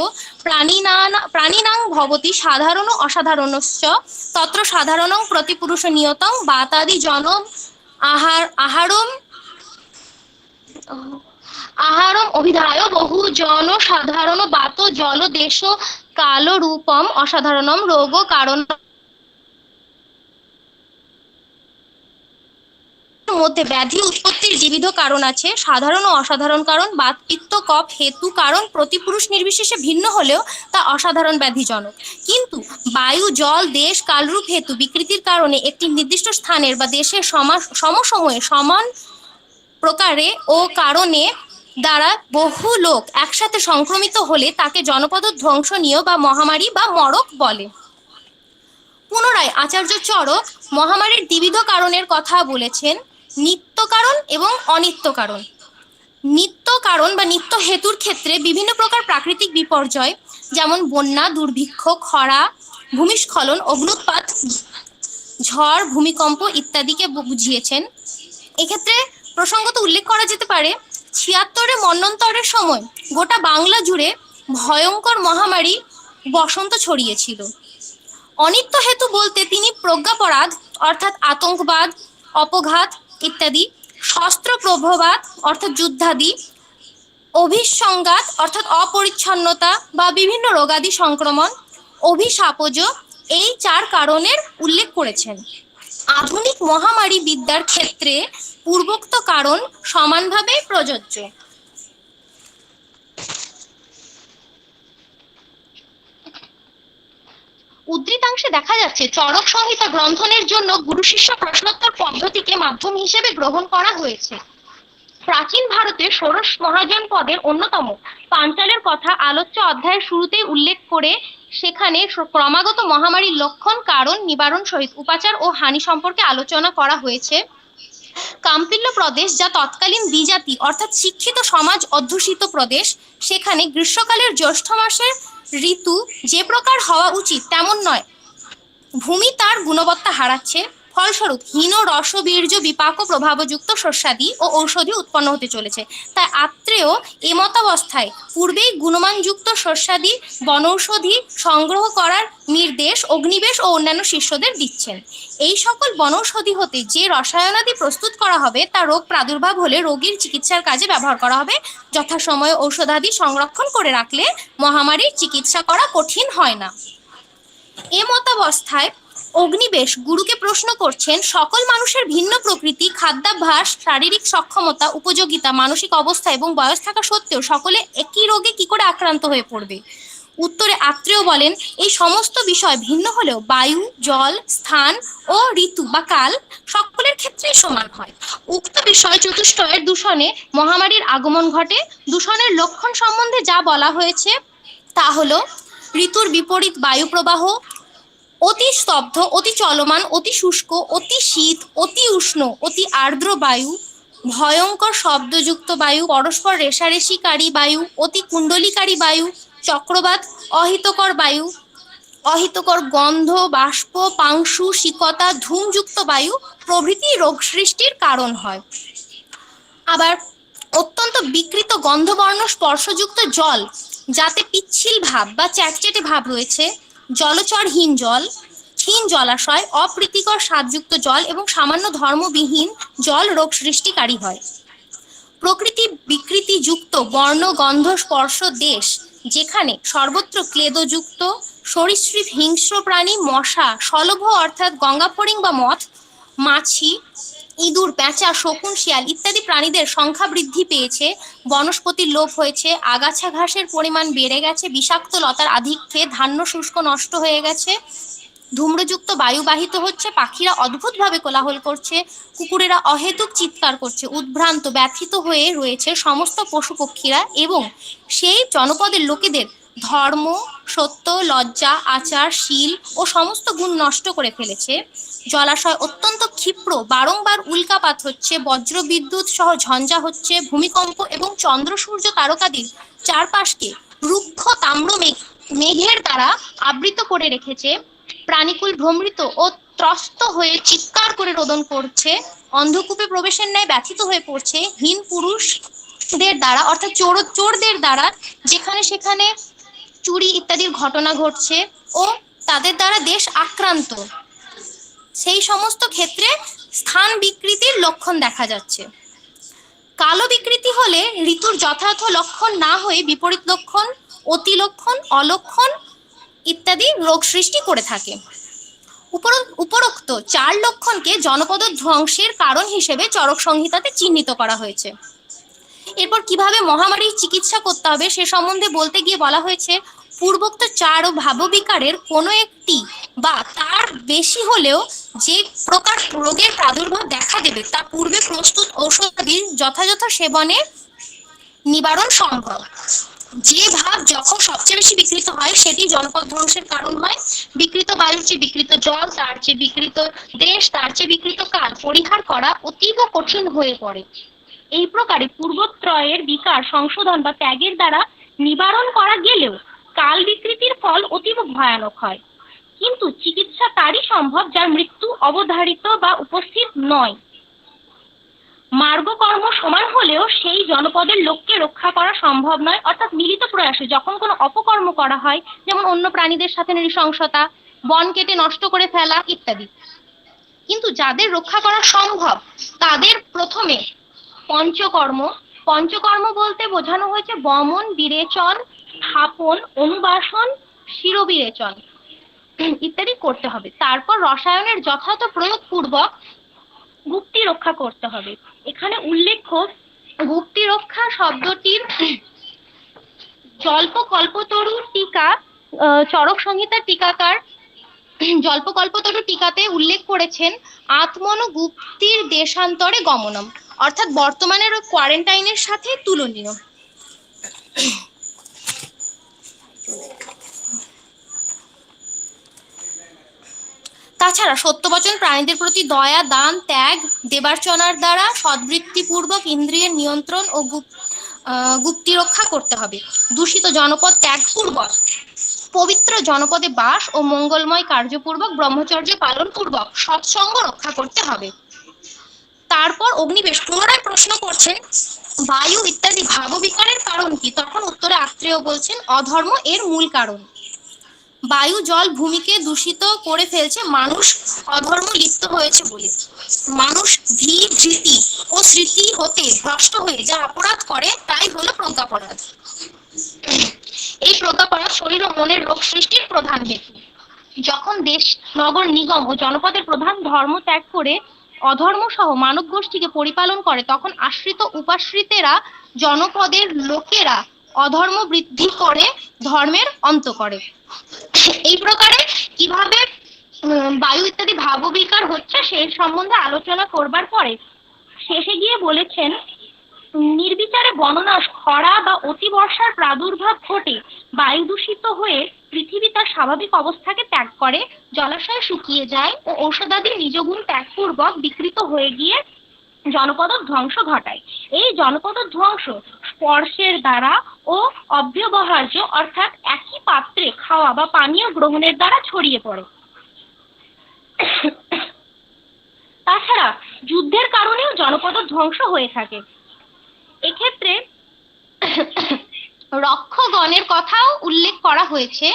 প্রাণিনাং ভবতি সাধারণ অসাধারণশ্চ তত্র সাধারণং প্রতিপুরুষ নিয়তং বাতাদি জনম আহারম অভিধায় বহু জন সাধারণ বাত জল দেশ কাল রূপম অসাধারণম রোগ কারণ মধ্যে ব্যাধি উৎপত্তির বিবিধ কারণ আছে। সাধারণ ও অসাধারণ কারণ, বাত পিত্ত কফ হেতু কারণ প্রতিপুরুষ নির্বিশেষে ভিন্ন হলেও তা অসাধারণ ব্যাধিজনক। কিন্তু বায়ু, জল, দেশ, কালরূপ হেতু বিকৃতির কারণে একটি নির্দিষ্ট স্থানের বা দেশের সমসময়ে সমান প্রকারে ও কারণে দ্বারা বহু লোক একসাথে সংক্রমিত হলে তাকে জনপদধ্বংসনীয় বা মহামারী বা মরক বলে। পুনরায় আচার্য চরক মহামারীর দ্বিবিধ কারণের কথা বলেছেন, নিত্য কারণ এবং অনিত্য কারণ। নিত্য কারণ বা নিত্য হেতুর ক্ষেত্রে বিভিন্ন প্রকার প্রাকৃতিক বিপর্যয়, যেমন বন্যা, দুর্ভিক্ষ, খরা, ভূমিস্খলন, অগ্নুৎপাত, ঝড়, ভূমিকম্প ইত্যাদিকে বুঝিয়েছেন। এক্ষেত্রে প্রসঙ্গত উল্লেখ করা যেতে পারে 76-এ মন্বন্তরের সময় গোটা বাংলা জুড়ে ভয়ঙ্কর মহামারী বসন্ত ছড়িয়েছিল। অনিত্য হেতু বলতে তিনি প্রজ্ঞাপরাধ অর্থাৎ আতঙ্কবাদ, অপঘাত ইত্যাদি, শস্ত্র প্রভবাদ অর্থাৎ যুদ্ধাদি, অভিসংঘাত অর্থাৎ অপরিচ্ছন্নতা বা বিভিন্ন রোগাদি সংক্রমণ, অভিশাপজ এই 4 কারণের উল্লেখ করেছেন। আধুনিক মহামারী বিদ্যার ক্ষেত্রে পূর্বোক্ত কারণ সমানভাবে প্রযোজ্য। উদ্ধৃতাংশে দেখা যাচ্ছে চরক সংহিতা গ্রন্থনের জন্য গুরু শিষ্য প্রশ্নোত্তর পদ্ধতিকে মাধ্যম হিসেবে গ্রহণ করা হয়েছে। প্রাচীন ভারতে ষোড়শ মহাজন পদের অন্যতম পাঞ্চালের কথা আলোচ্য অধ্যায়ের শুরুতেই উল্লেখ করে সেখানে ক্রমাগত মহামারীর লক্ষণ, কারণ, নিবারণ সহিত উপাচার ও হানি সম্পর্কে আলোচনা করা হয়েছে। কাম্পিল্য প্রদেশ, যা তৎকালীন দ্বিজাতি অর্থাৎ শিক্ষিত সমাজ অধ্যুষিত প্রদেশ, সেখানে গ্রীষ্মকালের জ্যৈষ্ঠ মাসের ঋতু যে প্রকার হওয়া উচিত তেমন নয়। ভূমি তার গুণবত্তা হারাচ্ছে, ফলস্বরূপ হীন রসবীর্য বিপাক প্রভাবযুক্ত শস্যাদি ও ঔষধি উৎপন্ন হতে চলেছে। তাই আত্রেয় এমতাবস্থায় পূর্বেই গুণমানযুক্ত শস্যাদি বনৌষধি সংগ্রহ করার নির্দেশ অগ্নিবেশ ও অন্যান্য শিষ্যদের দিচ্ছেন। এই সকল বনৌষধি হতে যে রসায়নাদি প্রস্তুত করা হবে তা রোগ প্রাদুর্ভাব হলে রোগীর চিকিৎসার কাজে ব্যবহার করা হবে। যথাসময়ে ঔষধাদি সংরক্ষণ করে রাখলে মহামারীর চিকিৎসা করা কঠিন হয় না। এমতাবস্থায় অগ্নিবেশ গুরুকে প্রশ্ন করছেন, সকল মানুষের ভিন্ন প্রকৃতি, খাদ্যাভ্যাস, শারীরিক সক্ষমতা, উপযোগিতা, মানসিক অবস্থা এবং বয়স থাকা সত্ত্বেও সকলে একই রোগে কি করে আক্রান্ত হয়ে পড়বে? উত্তরে আত্রেয় বলেন, এই সমস্ত বিষয় ভিন্ন হলেও বায়ু, জল, স্থান ও ঋতু বা কাল সকলের ক্ষেত্রেই সমান হয়। উক্ত বিষয় চতুষ্টয়ের দূষণে মহামারীর আগমন ঘটে। দূষণের লক্ষণ সম্বন্ধে যা বলা হয়েছে তা হলো ঋতুর বিপরীত বায়ু প্রবাহ, অতি স্তব্ধ, অতি চলমান, অতি শুষ্ক, অতি শীত, অতি উষ্ণ, অতি আর্দ্র বায়ু, ভয়ঙ্কর শব্দযুক্ত বায়ু, পরস্পর রেষারেষিকারী বায়ু, অতি কুণ্ডলিকারী বায়ু, চক্রবাত, অহিতকর বায়ু, অহিতকর গন্ধ, বাষ্প, পাংশু, শিকতা, ধূমযুক্ত বায়ু প্রভৃতি রোগ সৃষ্টির কারণ হয়। আবার অত্যন্ত বিকৃত গন্ধবর্ণ স্পর্শযুক্ত জল, যাতে পিচ্ছিল ভাব বা চ্যাটচ্যাটে ভাব রয়েছে, জলচরহীন জল, ক্ষীণ জলাশয়, অপ্রীতিকর স্বাদযুক্ত জল এবং সামান্য ধর্মবিহীন জল রোগ সৃষ্টিকারী হয়। প্রকৃতি বিকৃতিযুক্ত বর্ণ, গন্ধ, স্পর্শ দেশ, যেখানে সর্বত্র ক্লেদযুক্ত সরীসৃপ, হিংস্র প্রাণী, মশা, শলভ অর্থাৎ গঙ্গাফড়িং বা মথ, মাছি, ইঁদুর, পেঁচা, শকুন, শিয়াল ইত্যাদি প্রাণীদের সংখ্যা বৃদ্ধি পেয়েছে, বনস্পতির লোপ হয়েছে, আগাছা ঘাসের পরিমাণ বেড়ে গেছে, বিষাক্ত লতার আধিক্যে ধান্য শুষ্ক নষ্ট হয়ে গেছে, ধূম্রযুক্ত বায়ু বাহিত হচ্ছে, পাখিরা অদ্ভুতভাবে কোলাহল করছে, কুকুরেরা অহেতুক চিৎকার করছে, উদ্ভ্রান্ত ব্যথিত হয়ে রয়েছে সমস্ত পশু পক্ষীরা, এবং সেই জনপদের লোকেদের ধর্ম, সত্য, লজ্জা, আচার, শীল ও সমস্ত গুণ নষ্ট করে ফেলেছে। জলাশয় অত্যন্ত ক্ষিপ্র, বারংবার উল্কাপাত হচ্ছে, বজ্র বিদ্যুৎ সহ ঝঞ্ঝা হচ্ছে, ভূমিকম্প এবং চন্দ্র সূর্য তারকাদির চারপাশকে রুক্ষ তাম্র মেঘের দ্বারা আবৃত করে রেখেছে। প্রাণীকুল ভ্রমৃত ও ত্রস্ত হয়ে চিৎকার করে রোদন করছে, অন্ধকূপে প্রবেশের ন্যায় ব্যথিত হয়ে পড়ছে, হীন পুরুষদের দ্বারা অর্থাৎ চোরদের দ্বারা যেখানে সেখানে চুরি ইত্যাদির ঘটনা ঘটছে ও তাদের দ্বারা দেশ আক্রান্ত। সেই সমস্ত ক্ষেত্রে স্থান বিকৃতির লক্ষণ দেখা যাচ্ছে। কালো বিকৃতি হলে ঋতুর যথার্থ লক্ষণ না হয়ে বিপরীত লক্ষণ, অতি লক্ষণ, অলক্ষণ ইত্যাদি রোগ সৃষ্টি করে থাকে। উপরোক্ত 4 লক্ষণকে জনপদ ধ্বংসের কারণ হিসেবে চরক সংহিতাতে চিহ্নিত করা হয়েছে। এরপর কিভাবে মহামারীর চিকিৎসা করতে হবে সে সম্বন্ধে বলতে গিয়ে বলা হয়েছে, পূর্বোক্ত 4 ভাববিকারের কোনো একটি বা তার বেশি হলেও যে প্রকার রোগের প্রাদুর্ভাব দেখা দেবে তা পূর্বে প্রস্তুত ঔষধাদির যথাযথ সেবনে নিবারণ সম্ভব। যে ভাব যখন সবচেয়ে বেশি বিকৃত হয় সেটি জনপদ ধ্বংসের কারণ হয়। বিকৃত বায়ুর চেয়ে বিকৃত জল, তার চেয়ে বিকৃত দেশ, তার চেয়ে বিকৃত কাল পরিহার করা অতীব কঠিন হয়ে পড়ে। এই প্রকারে পূর্বত্রয়ের বিকার সংশোধন বা ত্যাগের দ্বারা নিবারণ করা গেলেও কাল বিকৃতির ফল অতীব ভয়ানক হয়। কিন্তু চিকিৎসা তারই সম্ভব যার মৃত্যু অবধারিত বা উপস্থিত নয়। মার্গকর্ম সমান হলেও সেই জনপদের লোককে রক্ষা করা সম্ভব নয়, অর্থাৎ মিলিত প্রয়াসে যখন কোনো অপকর্ম করা হয়, যেমন অন্য প্রাণীদের সাথে নৃশংসতা, বন কেটে নষ্ট করে ফেলা ইত্যাদি, কিন্তু যাদের রক্ষা করা সম্ভব তাদের প্রথমে পঞ্চকর্ম বলতে বোঝানো হয়েছে বমন, বিরেচন, স্থাপন, অনুবাসন, শিরবিরেচন ইত্যাদি করতে হবে। তারপর রসায়নের যথাযথ প্রয়োগ পূর্বক গুপ্তি রক্ষা করতে হবে। এখানে উল্লেখ্য, গুপ্তি রক্ষা শব্দটির জল্পকল্পতরু টিকা, চরক সংহিতার টিকাকার জল্পকল্পতরু টিকাতে উল্লেখ করেছেন আত্মনো গুপ্তির দেশান্তরে গমনম, অর্থাৎ বর্তমানের কোয়ারেন্টাইনের সাথে তুলনীয়। তাছাড়া সত্যবচন, প্রাণীদের প্রতি দয়া, দান, ত্যাগ, দেবার্চনার দ্বারা সদ্বৃত্তিপূর্বক ইন্দ্রিয়ের নিয়ন্ত্রণ ও গুপ্তি রক্ষা করতে হবে। দূষিত জনপদ ত্যাগপূর্বক পবিত্র জনপদে বাস ও মঙ্গলময় কার্যপূর্বক ব্রহ্মচর্য পালন পূর্বক সৎসঙ্গ রক্ষা করতে হবে। তারপর অগ্নিবেশ পুনরায় প্রশ্ন করছেন বায়ু ইত্যাদি ভাববিকারের কারণ কি? তখন উত্তরে আত্রেয় বলছেন অধর্ম এর মূল কারণ। বায়ু, জল, ভূমিকে দূষিত করে ফেলছে মানুষ অধর্ম লিপ্ত হয়েছে বলে। মানুষ ধৃতি ও স্মৃতি হতে ভ্রষ্ট হয়ে যা অপরাধ করে তাই হলো প্রজ্ঞাপরাধ। এই প্রজ্ঞাপরাধ শরীর ও মনের রোগ সৃষ্টির প্রধান হেতু। যখন দেশ, নগর, নিগম ও জনপদের প্রধান ধর্ম ত্যাগ করে অধর্ম সহ মানব গোষ্ঠীকে পরিপালন করে, তখন আশ্রিত উপাশ্রিতেরা জনপদের লোকেরা অধর্ম বৃদ্ধি করে ধর্মের অন্ত করে। এই প্রকারে কিভাবে বায়ু ইত্যাদি ভাববিকার হচ্ছে সেই সম্বন্ধে আলোচনা করবার পরে শেষে গিয়ে বলেছেন নির্বিচারে বননাশ, খরা বা অতিবর্ষার প্রাদুর্ভাব ঘটে বায়ু দূষিত হয়ে পৃথিবী তার স্বাভাবিক অবস্থাকে ত্যাগ করে, জলাশয় শুকিয়ে যায় ও ঔষধাদি নিজ গুণ ত্যাগপূর্বক বিকৃত হয়ে গিয়ে জনপদ ধ্বংস ঘটায়। এই জনপদ ধ্বংস স্পর্শের দ্বারা ও অব্যবহার্য, অর্থাৎ একই পাত্রে খাওয়া বা পানীয় গ্রহণের দ্বারা ছড়িয়ে পড়ে। তাছাড়া যুদ্ধের কারণেও জনপদ ধ্বংস হয়ে থাকে। এক্ষেত্রে রক্ষগণের কথাও উল্লেখ করা হয়েছে।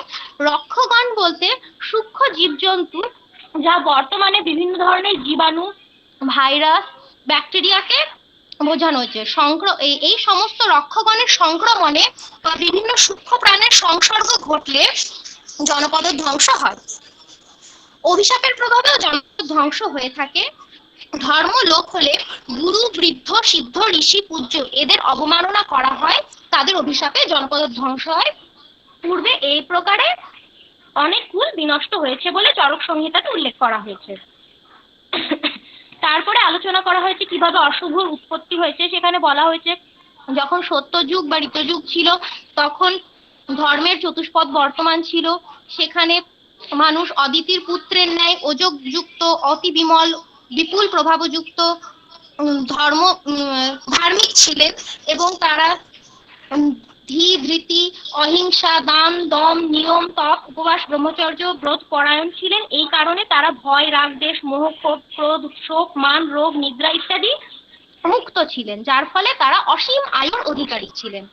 রক্ষগণ বলতে সূক্ষ্ম জীবজন্তু, যা বর্তমানে বিভিন্ন ধরনের জীবাণু, ভাইরাস, ব্যাকটেরিয়াকে বোঝানো হয়েছে। এই সমস্ত রক্ষগণের সংক্রমণে বা বিভিন্ন সূক্ষ্ম প্রাণের সংসর্গ ঘটলে জনপদ ধ্বংস হয়। অভিশাপের প্রভাবেও জনপদ ধ্বংস হয়ে থাকে। ধর্ম লোক হলে গুরু, বৃদ্ধ, সিদ্ধ, ঋষি, পূজ্য এদের অবমাননা করা হয়, তাদের অভিশাপে জনপদ ধ্বংস হয়। পূর্বে এই প্রকারে অনেক কুল বিনষ্ট হয়েছে বলে চরক সংহিতাতে উল্লেখ করা হয়েছে। তারপরে আলোচনা করা হয়েছে কিভাবে অশুভর উৎপত্তি হয়েছে। সেখানে বলা হয়েছে যখন সত্যযুগ বা ঋতযুগ ছিল তখন ধর্মের চতুষ্পদ বর্তমান ছিল। সেখানে মানুষ অদিতির পুত্রের ন্যায় ওজগযুক্ত, অতি বিপুল প্রভাবযুক্ত ধার্মিক ছিলেন এবং তারা ধৃতি, অহিংসা, দান, দম, নিয়ম, তপ, উপবাস, ব্রহ্মচর্য, ব্রত পরায়ণ ছিলেন। এই কারণে তারা ভয়, রাগ, দেশ, মোহ, ক্রোধ, শোক, মান, রোগ, নিদ্রা ইত্যাদি মুক্ত ছিলেন, যার ফলে তারা অসীম আয়ুর অধিকারী ছিলেন।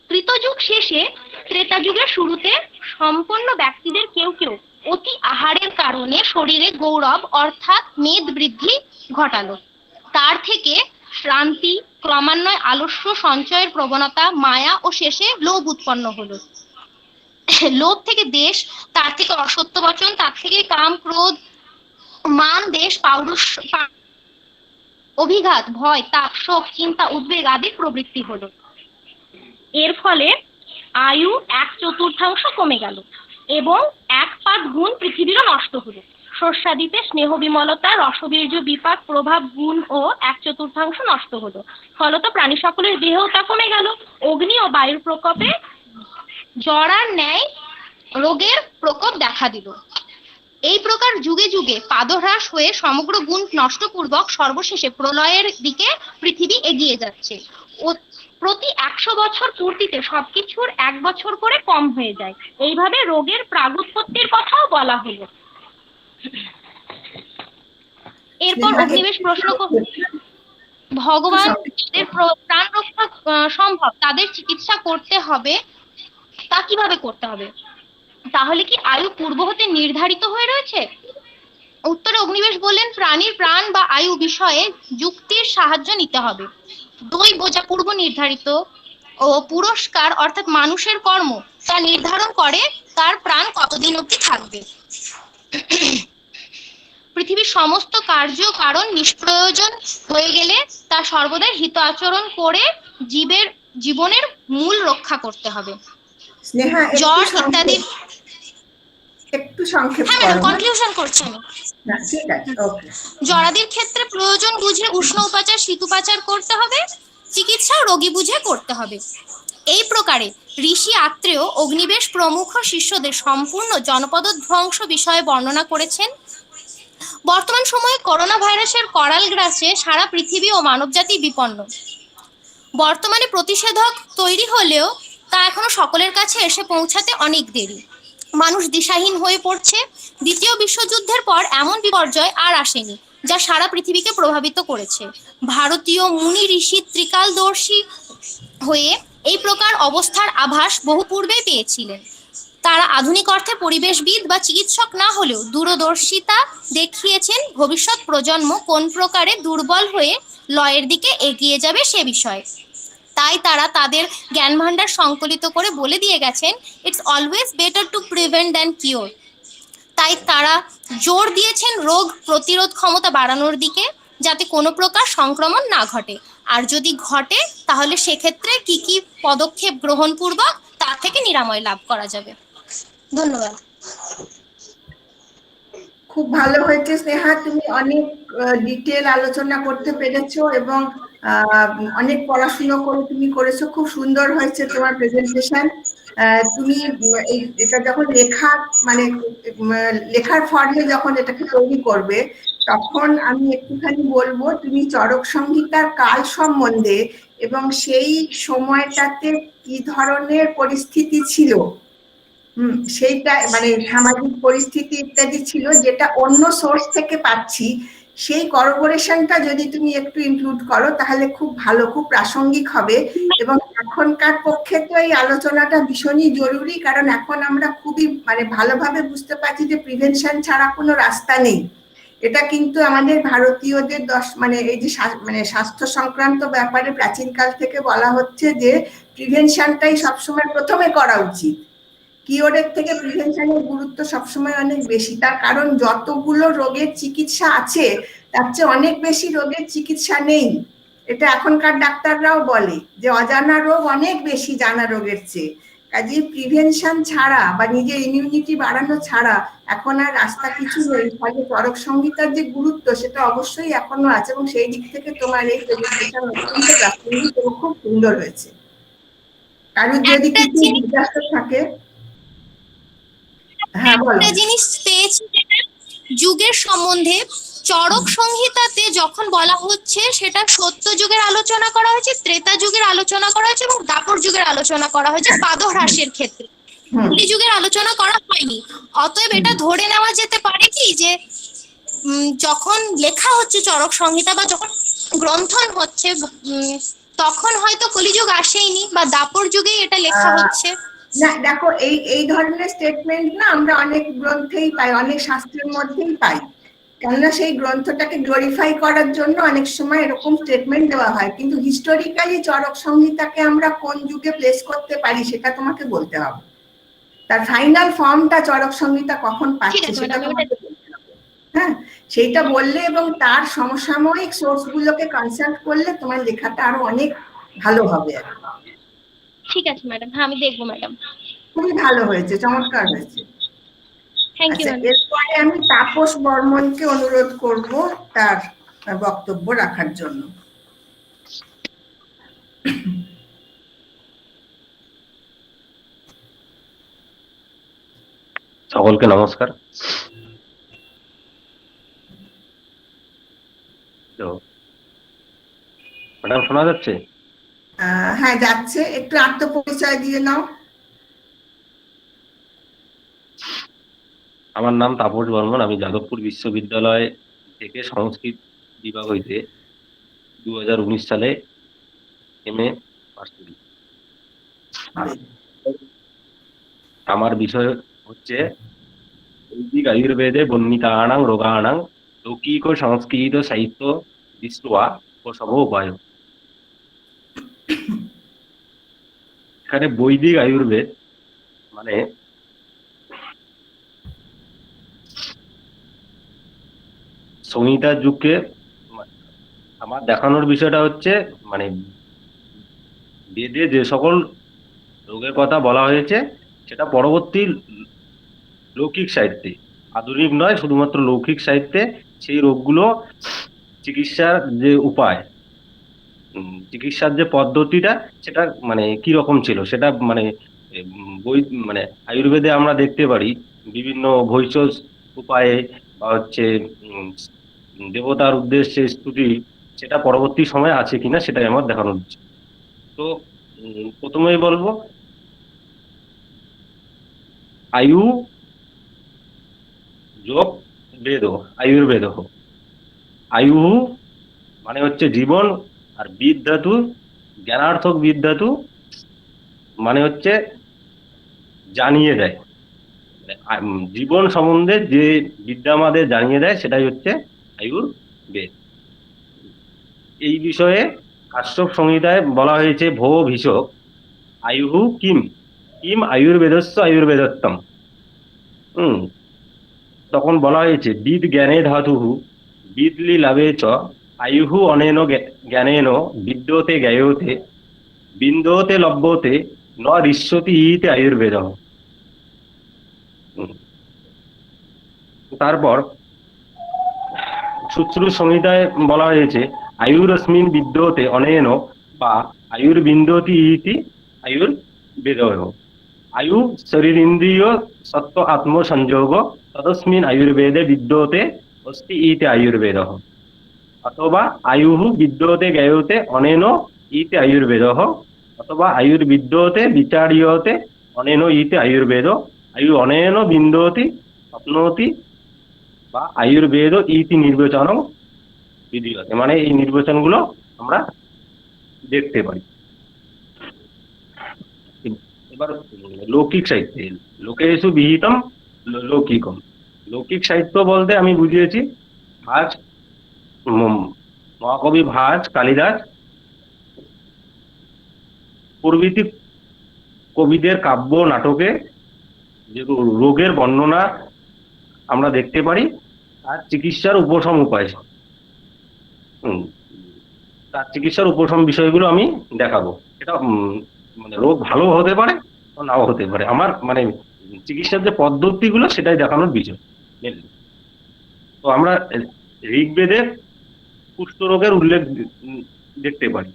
কৃতযুগ শেষে ত্রেতা যুগের শুরুতে সম্পন্ন ব্যক্তিদের কেউ কেউ অতি আহারের কারণে শরীরে গৌরব অর্থাৎ মেদ বৃদ্ধি ঘটালো। তার থেকে শ্রান্তি, ক্রমান্বয়ে আলস্য, সঞ্চয়ের প্রবণতা, মায়া ও শেষে লোভ উৎপন্ন হলো। লোভ থেকে দেশ, তার থেকে অসত্য বচন, তার থেকে কাম, ক্রোধ, মান, দেশ, পৌরুষ, অভিঘাত, ভয়, তাপ, শোক, চিন্তা, উদ্বেগ আদির প্রবৃত্তি হলো। এর ফলে আয়ু 1/4 কমে গেল এবং 1/5 গুণ পৃথিবীরও নষ্ট হলো। শস্যাদিতে স্নেহ, বিমলতা, রসবীর্য, বিপাক, প্রভাব, গুণ ও 1/4 নষ্ট হলো। ফলত প্রাণী সকলের দেহতা কমে গেল। অগ্নি ও বায়ুর প্রকোপে জরার ন্যায় রোগের প্রকোপ দেখা দিল। এই প্রকার যুগে যুগে পাদহ্রাস হয়ে সমগ্র গুণ নষ্টপূর্বক সর্বশেষে প্রলয়ের দিকে পৃথিবী এগিয়ে যাচ্ছে। প্রতি 100 বছর পূর্তিতে সবকিছুর 1 বছর করে কম হয়ে যায়। এইভাবে রোগের প্রাগুৎপত্তির কথাও বলা হলো। এরপর অগ্নিবেশ প্রশ্ন ভগবান যাদের প্রাণ রক্ষা সম্ভব তাদের চিকিৎসা করতে হবে, তা কিভাবে করতে হবে? তাহলে কি আয়ু পূর্ব হতে নির্ধারিত হয়ে রয়েছে? উত্তরে অগ্নিবেশ বললেন, প্রাণীর প্রাণ বা আয়ু বিষয়ে যুক্তির সাহায্য নিতে হবে। দৈব যা পূর্ব নির্ধারিত ও পুরস্কার অর্থাৎ মানুষের কর্ম তা নির্ধারণ করে তার প্রাণ কতদিন অবধি থাকবে। পৃথিবীর সমস্ত কার্য কারণ নিষ্প্রয়োজন হয়ে গেলে তা সর্বদাই হিত আচরণ করে জীবনের মূল রক্ষা করতে হবে। স্নেহা জ্বর ইত্যাদি। একটু সংক্ষেপ হ্যাঁ ম্যাডাম, কনক্লুশন করছি আমি। ঠিক আছে, ওকে। জরাদির ক্ষেত্রে প্রয়োজন বুঝে উষ্ণ উপাচার শীতোপাচার করতে হবে, চিকিৎসা রোগী বুঝে করতে হবে। এই প্রকারে ঋষি আত্রেয় অগ্নিবেশ প্রমুখ শিষ্যদের সম্পূর্ণ জনপদ ধ্বংস বিষয়ে বর্ণনা করেছেন। বর্তমান সময়ে করোনা ভাইরাসের করাল গ্রাসে সারা পৃথিবী ও মানবজাতি বিপন্ন। বর্তমানে প্রতিষেধক তৈরি হলেও তা এখনো সকলের কাছে এসে পৌঁছাতে অনেক দেরি। মানুষ দিশাহীন হয়ে পড়ছে। দ্বিতীয় বিশ্বযুদ্ধের পর এমন বিপর্যয় আর আসেনি যা সারা পৃথিবীকে প্রভাবিত করেছে। ভারতীয় মুনি ঋষি ত্রিকালদর্শী হয়ে এই প্রকার অবস্থার আভাস বহু পূর্বেই পেয়েছিলেন। তারা আধুনিক অর্থে পরিবেশবিদ বা চিকিৎসক না হলেও দূরদর্শিতা দেখিয়েছেন ভবিষ্যৎ প্রজন্ম কোন প্রকারে দুর্বল হয়ে লয়ের দিকে এগিয়ে যাবে সে বিষয়ে। তাই তারা তাদের জ্ঞান ভাণ্ডার সংকলিত করে বলে দিয়ে গেছেন, it's always better to prevent than cure. তাই তারা জোর দিয়েছেন রোগ প্রতিরোধ ক্ষমতা বাড়ানোর দিকে, যাতে কোনো প্রকার সংক্রমণ না ঘটে, আর যদি ঘটে তাহলে সেক্ষেত্রে কি কি পদক্ষেপ গ্রহণপূর্বক তা থেকে নিরাময় লাভ করা যাবে। ধন্যবাদ। খুব ভালো হয়েছে স্নেহা, তুমি অনেক ডিটেল আলোচনা করতে পেরেছো এবং অনেক পড়াশুনো করে তুমি করেছো। খুব সুন্দর হয়েছে তোমার প্রেজেন্টেশন। তুমি এটা যখন লেখার ফর্মে যখন এটাকে তৈরি করবে, তখন আমি একটুখানি বলবো তুমি চরক সংহিতার কাল সম্বন্ধে এবং সেই সময়টাতে কি ধরনের পরিস্থিতি ছিল, সেইটা মানে সামাজিক পরিস্থিতি ইত্যাদি ছিল, যেটা অন্য সোর্স থেকে পাচ্ছি, সেই করবোরেশনটা যদি তুমি একটু ইনক্লুড করো তাহলে খুব ভালো, খুব প্রাসঙ্গিক হবে। এবং এখনকার পক্ষে তো এই আলোচনাটা ভীষণই জরুরি, কারণ এখন আমরা খুবই ভালোভাবে বুঝতে পারছি যে প্রিভেনশন ছাড়া কোনো রাস্তা নেই। এটা কিন্তু আমাদের ভারতীয়দের এই যে স্বাস্থ্য সংক্রান্ত ব্যাপারে প্রাচীনকাল থেকে বলা হচ্ছে যে প্রিভেনশনটাই সবসময় প্রথমে করা উচিত। কিওরের থেকে প্রিভেনশনের গুরুত্ব সবসময় অনেক বেশি। তার কারণ যতগুলো রোগের চিকিৎসা আছে তার চেয়ে অনেক বেশি রোগের চিকিৎসা নেই। এটা এখনকার ডাক্তাররাও বলে যে অজানা রোগ অনেক বেশি জানা রোগের চেয়ে। কাজেই প্রিভেনশন ছাড়া বা নিজের ইমিউনিটি বাড়ানো ছাড়া এখন আর রাস্তা কিছু নেই। ফলে চরক সংহিতার যে গুরুত্ব সেটা অবশ্যই এখনো আছে, এবং সেই দিক থেকে তোমার এই প্রেজেন্টেশন অত্যন্ত প্রাসঙ্গিক এবং খুব সুন্দর হয়েছে। কারোর যদি কিছু জিজ্ঞাসা থাকে। একটা জিনিস পেয়েছি যুগের সম্বন্ধে, চরক সংহিতাতে যখন বলা হচ্ছে সেটা সত্য যুগের আলোচনা করা হয়েছে, ত্রেতা যুগের আলোচনা করা হয়েছে এবং দাপর যুগের আলোচনা করা হয়েছে পাদহ্রাসের ক্ষেত্রে। এই যুগের আলোচনা করা হয়নি। অতএব এটা ধরে নেওয়া যেতে পারে কি যে যখন লেখা হচ্ছে চরক সংহিতা বা যখন গ্রন্থন হচ্ছে তখন হয়তো কলিযুগ আসেইনি বা দাপর যুগেই এটা লেখা হচ্ছে। না দেখো, এই ধরনের স্টেটমেন্ট না আমরা অনেক গ্রন্থেই পাই, অনেক শাস্ত্রের মধ্যেই পাই। কেননা সেই গ্রন্থটাকে গ্লোরিফাই করার জন্য অনেক সময় এরকম স্টেটমেন্ট দেওয়া হয়, কিন্তু হিস্টোরিক্যালি চরক সংহিতাকে আমরা কোন যুগে প্লেস করতে পারি সেটা তোমাকে বলতে হবে। তার ফাইনাল ফর্মটা চরক সংহিতা কখন পাচ্ছে সেটা তোমাকে বলতে হবে। হ্যাঁ, সেইটা বললে এবং তার সমসাময়িক সোর্স গুলোকে কনসাল্ট করলে তোমার লেখাটা আরো অনেক ভালো হবে। ঠিক আছে ম্যাডাম, হ্যাঁ আমি দেখবো ম্যাডাম। খুবই ভালো হয়েছে, চমৎকার হয়েছে। Thank you madam. এরপরে আমি তাপস বর্মনকে অনুরোধ করব তার বক্তব্য রাখার জন্য। সকলকে নমস্কার। ম্যাডাম শোনা যাচ্ছে? হ্যাঁ যাচ্ছে, একটু আত্মপরিচয় দিয়ে নাও। আমার নাম তাপস বর্মন, আমি যাদবপুর বিশ্ববিদ্যালয় থেকে সংস্কৃত বিভাগ হইতে 2019 সালে MA পাস করি। আর আমার বিষয় হচ্ছে বৈদিক আয়ুর্বেদে বর্ণিতানাং রোগানাং লৌকিক ও সংস্কৃত সাহিত্য দৃষ্টা প্রসব উপায়। এখানে বৈদিক আয়ুর্বেদ মানে সংহিতার যুগকে আমার দেখানোর বিষয়টা হচ্ছে মানে বেদে যে সকল রোগের কথা বলা হয়েছে সেটা পরবর্তী লৌকিক সাহিত্যে, আধুনিক নয়, শুধুমাত্র লৌকিক সাহিত্যে সেই রোগগুলো চিকিৎসার যে উপায়, চিকিৎসার যে পদ্ধতিটা সেটা মানে কি রকম ছিল সেটা মানে বই মানে আয়ুর্বেদে আমরা দেখতে পারি বিভিন্ন ভৈষজ উপায়ে বা হচ্ছে দেবতার উদ্দেশ্যে স্তুতি, সেটা পরবর্তী সময়ে আছে কিনা সেটাই আমার দেখানো হচ্ছে। তো প্রথমেই বলবো আয়ু যোগ বেদ আয়ুর্বেদ। আয়ু মানে হচ্ছে জীবন, আর বিদ ধাতু জ্ঞানার্থক বিদ ধাতু মানে হচ্ছে জানিয়ে দেয়, জীবন সম্বন্ধে যে বিদ্যা আমাদের জানিয়ে দেয় সেটাই হচ্ছে আয়ুর্বেদ। এই বিষয়ে কাশ্যপ সংহিতায় বলা হয়েছে ভো ভীষক আয়ুহু কিম কিম আয়ুর্বেদস্য আয়ুর্বেদোত্তম। তখন বলা হয়েছে বিদ জ্ঞানে ধাতুহু বিদলি লাভে চ আয়ুহু অনেন জ্ঞানেন বিদ্যতে জ্ঞায়তে বিন্দতে লভ্যতে ন ঋষ্যতি ইতি আয়ুর্বেদ। তারপর শুশ্রূষ সংহিতায় বলা হয়েছে আয়ুরস্মিন বিদ্যতে অনেন বা আয়ুর্বিন্দতি ইতি আয়ুর্বেদ। আয়ু শরীরেন্দ্রিয় সত্য আত্মসংযোগ তদস্মিন আয়ুর্বেদে বিদ্যতে অস্তি ইতি আয়ুর্বেদ। অথবা আয়ুঃ বিদ্যতে জ্ঞায়তে অনেন ইতি আয়ুর্বেদ, অথবা আয়ুর্বিদ্যতে বিচার্যতে অনেন ইতি আয়ুর্বেদ। আয়ু অনেন বিন্দতি স্বপ্নতি বা আয়ুর্বেদ ইতি নির্বচন বিধীয়তে। মানে এই নির্বচনগুলো আমরা দেখতে পাই। এবার লৌকিক সাহিত্যে লোকেষু বিহিতম লৌকিকম। লৌকিক সাহিত্য বলতে আমি বুঝিয়েছি ভাজ মহাকবি ভাজ, কালিদাস প্রভৃতি কবিদের কাব্য নাটকে যে রোগের বর্ণনা আমরা দেখতে পারি তার চিকিৎসার উপশম উপায়, তার চিকিৎসার উপশম বিষয়গুলো আমি দেখাবো। এটা মানে রোগ ভালো হতে পারে নাও হতে পারে, আমার মানে চিকিৎসার যে পদ্ধতিগুলো সেটাই দেখানোর বিষয়। তো আমরা ঋগ্বেদে কুষ্ঠ রোগের উল্লেখ দেখতে পারি।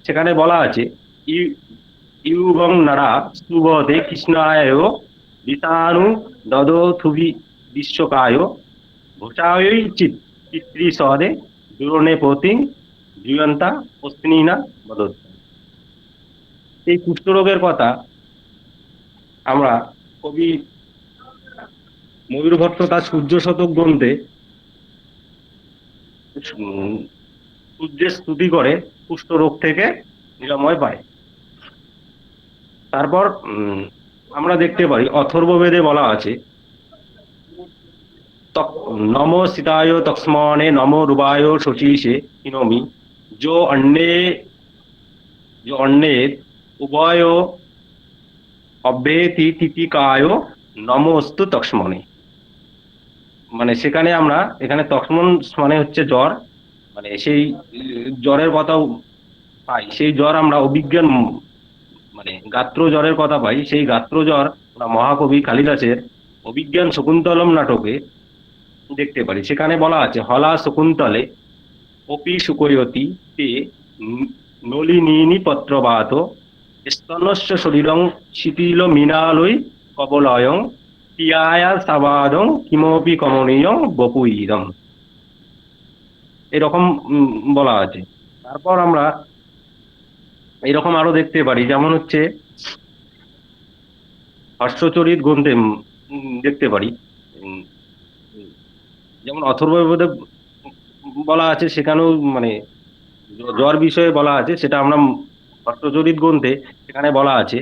সেখানে বলা আছে ইউবং নারা স্তুবতে কৃষ্ণায় বিতানু দদথুবি বিশ্বকায় ভোষায় চিত পিতৃসদে দুরণে পতিং জুয়ন্তা অস্তিনা বদত। এই কুষ্ঠরোগের কথা আমরা কবি ময়ূর ভট্ট তার সূর্য শতক গ্রন্থে সূর্যের স্তুতি করে কুষ্ঠ রোগ থেকে নিরাময় পায়। তারপর আমরা দেখতে পারি অথর্ববেদে বলা আছে নম সীতায় তক্ষ্মণে নম রূপায় শচীশে কিনমি যো অন্যের উভয় অব্যেতি তিতিকায় নমস্তু তক্ষ্মণে। মানে সেখানে আমরা এখানে তক্ষ্মণ মানে হচ্ছে জ্বর, মানে সেই জ্বরের কথাও পাই। সেই জ্বর আমরা অভিজ্ঞান মানে গাত্র জ্বরের কথা পাই। সেই গাত্র জ্বর আমরা মহাকবি কালিদাসের অভিজ্ঞান শকুন্তলম নাটকে দেখতে পারি। সেখানে বলা আছে হলা শকুন্তলে অপি শুকয়তি তে নলিনীনি পত্রবাত স্তনস্য শরীরং শিথিল মৃণালয় কবলয়ং পিয়ায়া সাবাদং কিমপি কমনীয় বপুইদম, এরকম বলা আছে। তারপর আমরা এরকম আরো দেখতে পারি, যেমন হচ্ছে হর্ষচরিত গ্রন্থে দেখতে পারি, যেমন অথর্ববেদে বলা আছে সেখানেও মানে জ্বর বিষয়ে বলা আছে, সেটা আমরা হর্ষচরিত গ্রন্থে সেখানে বলা আছে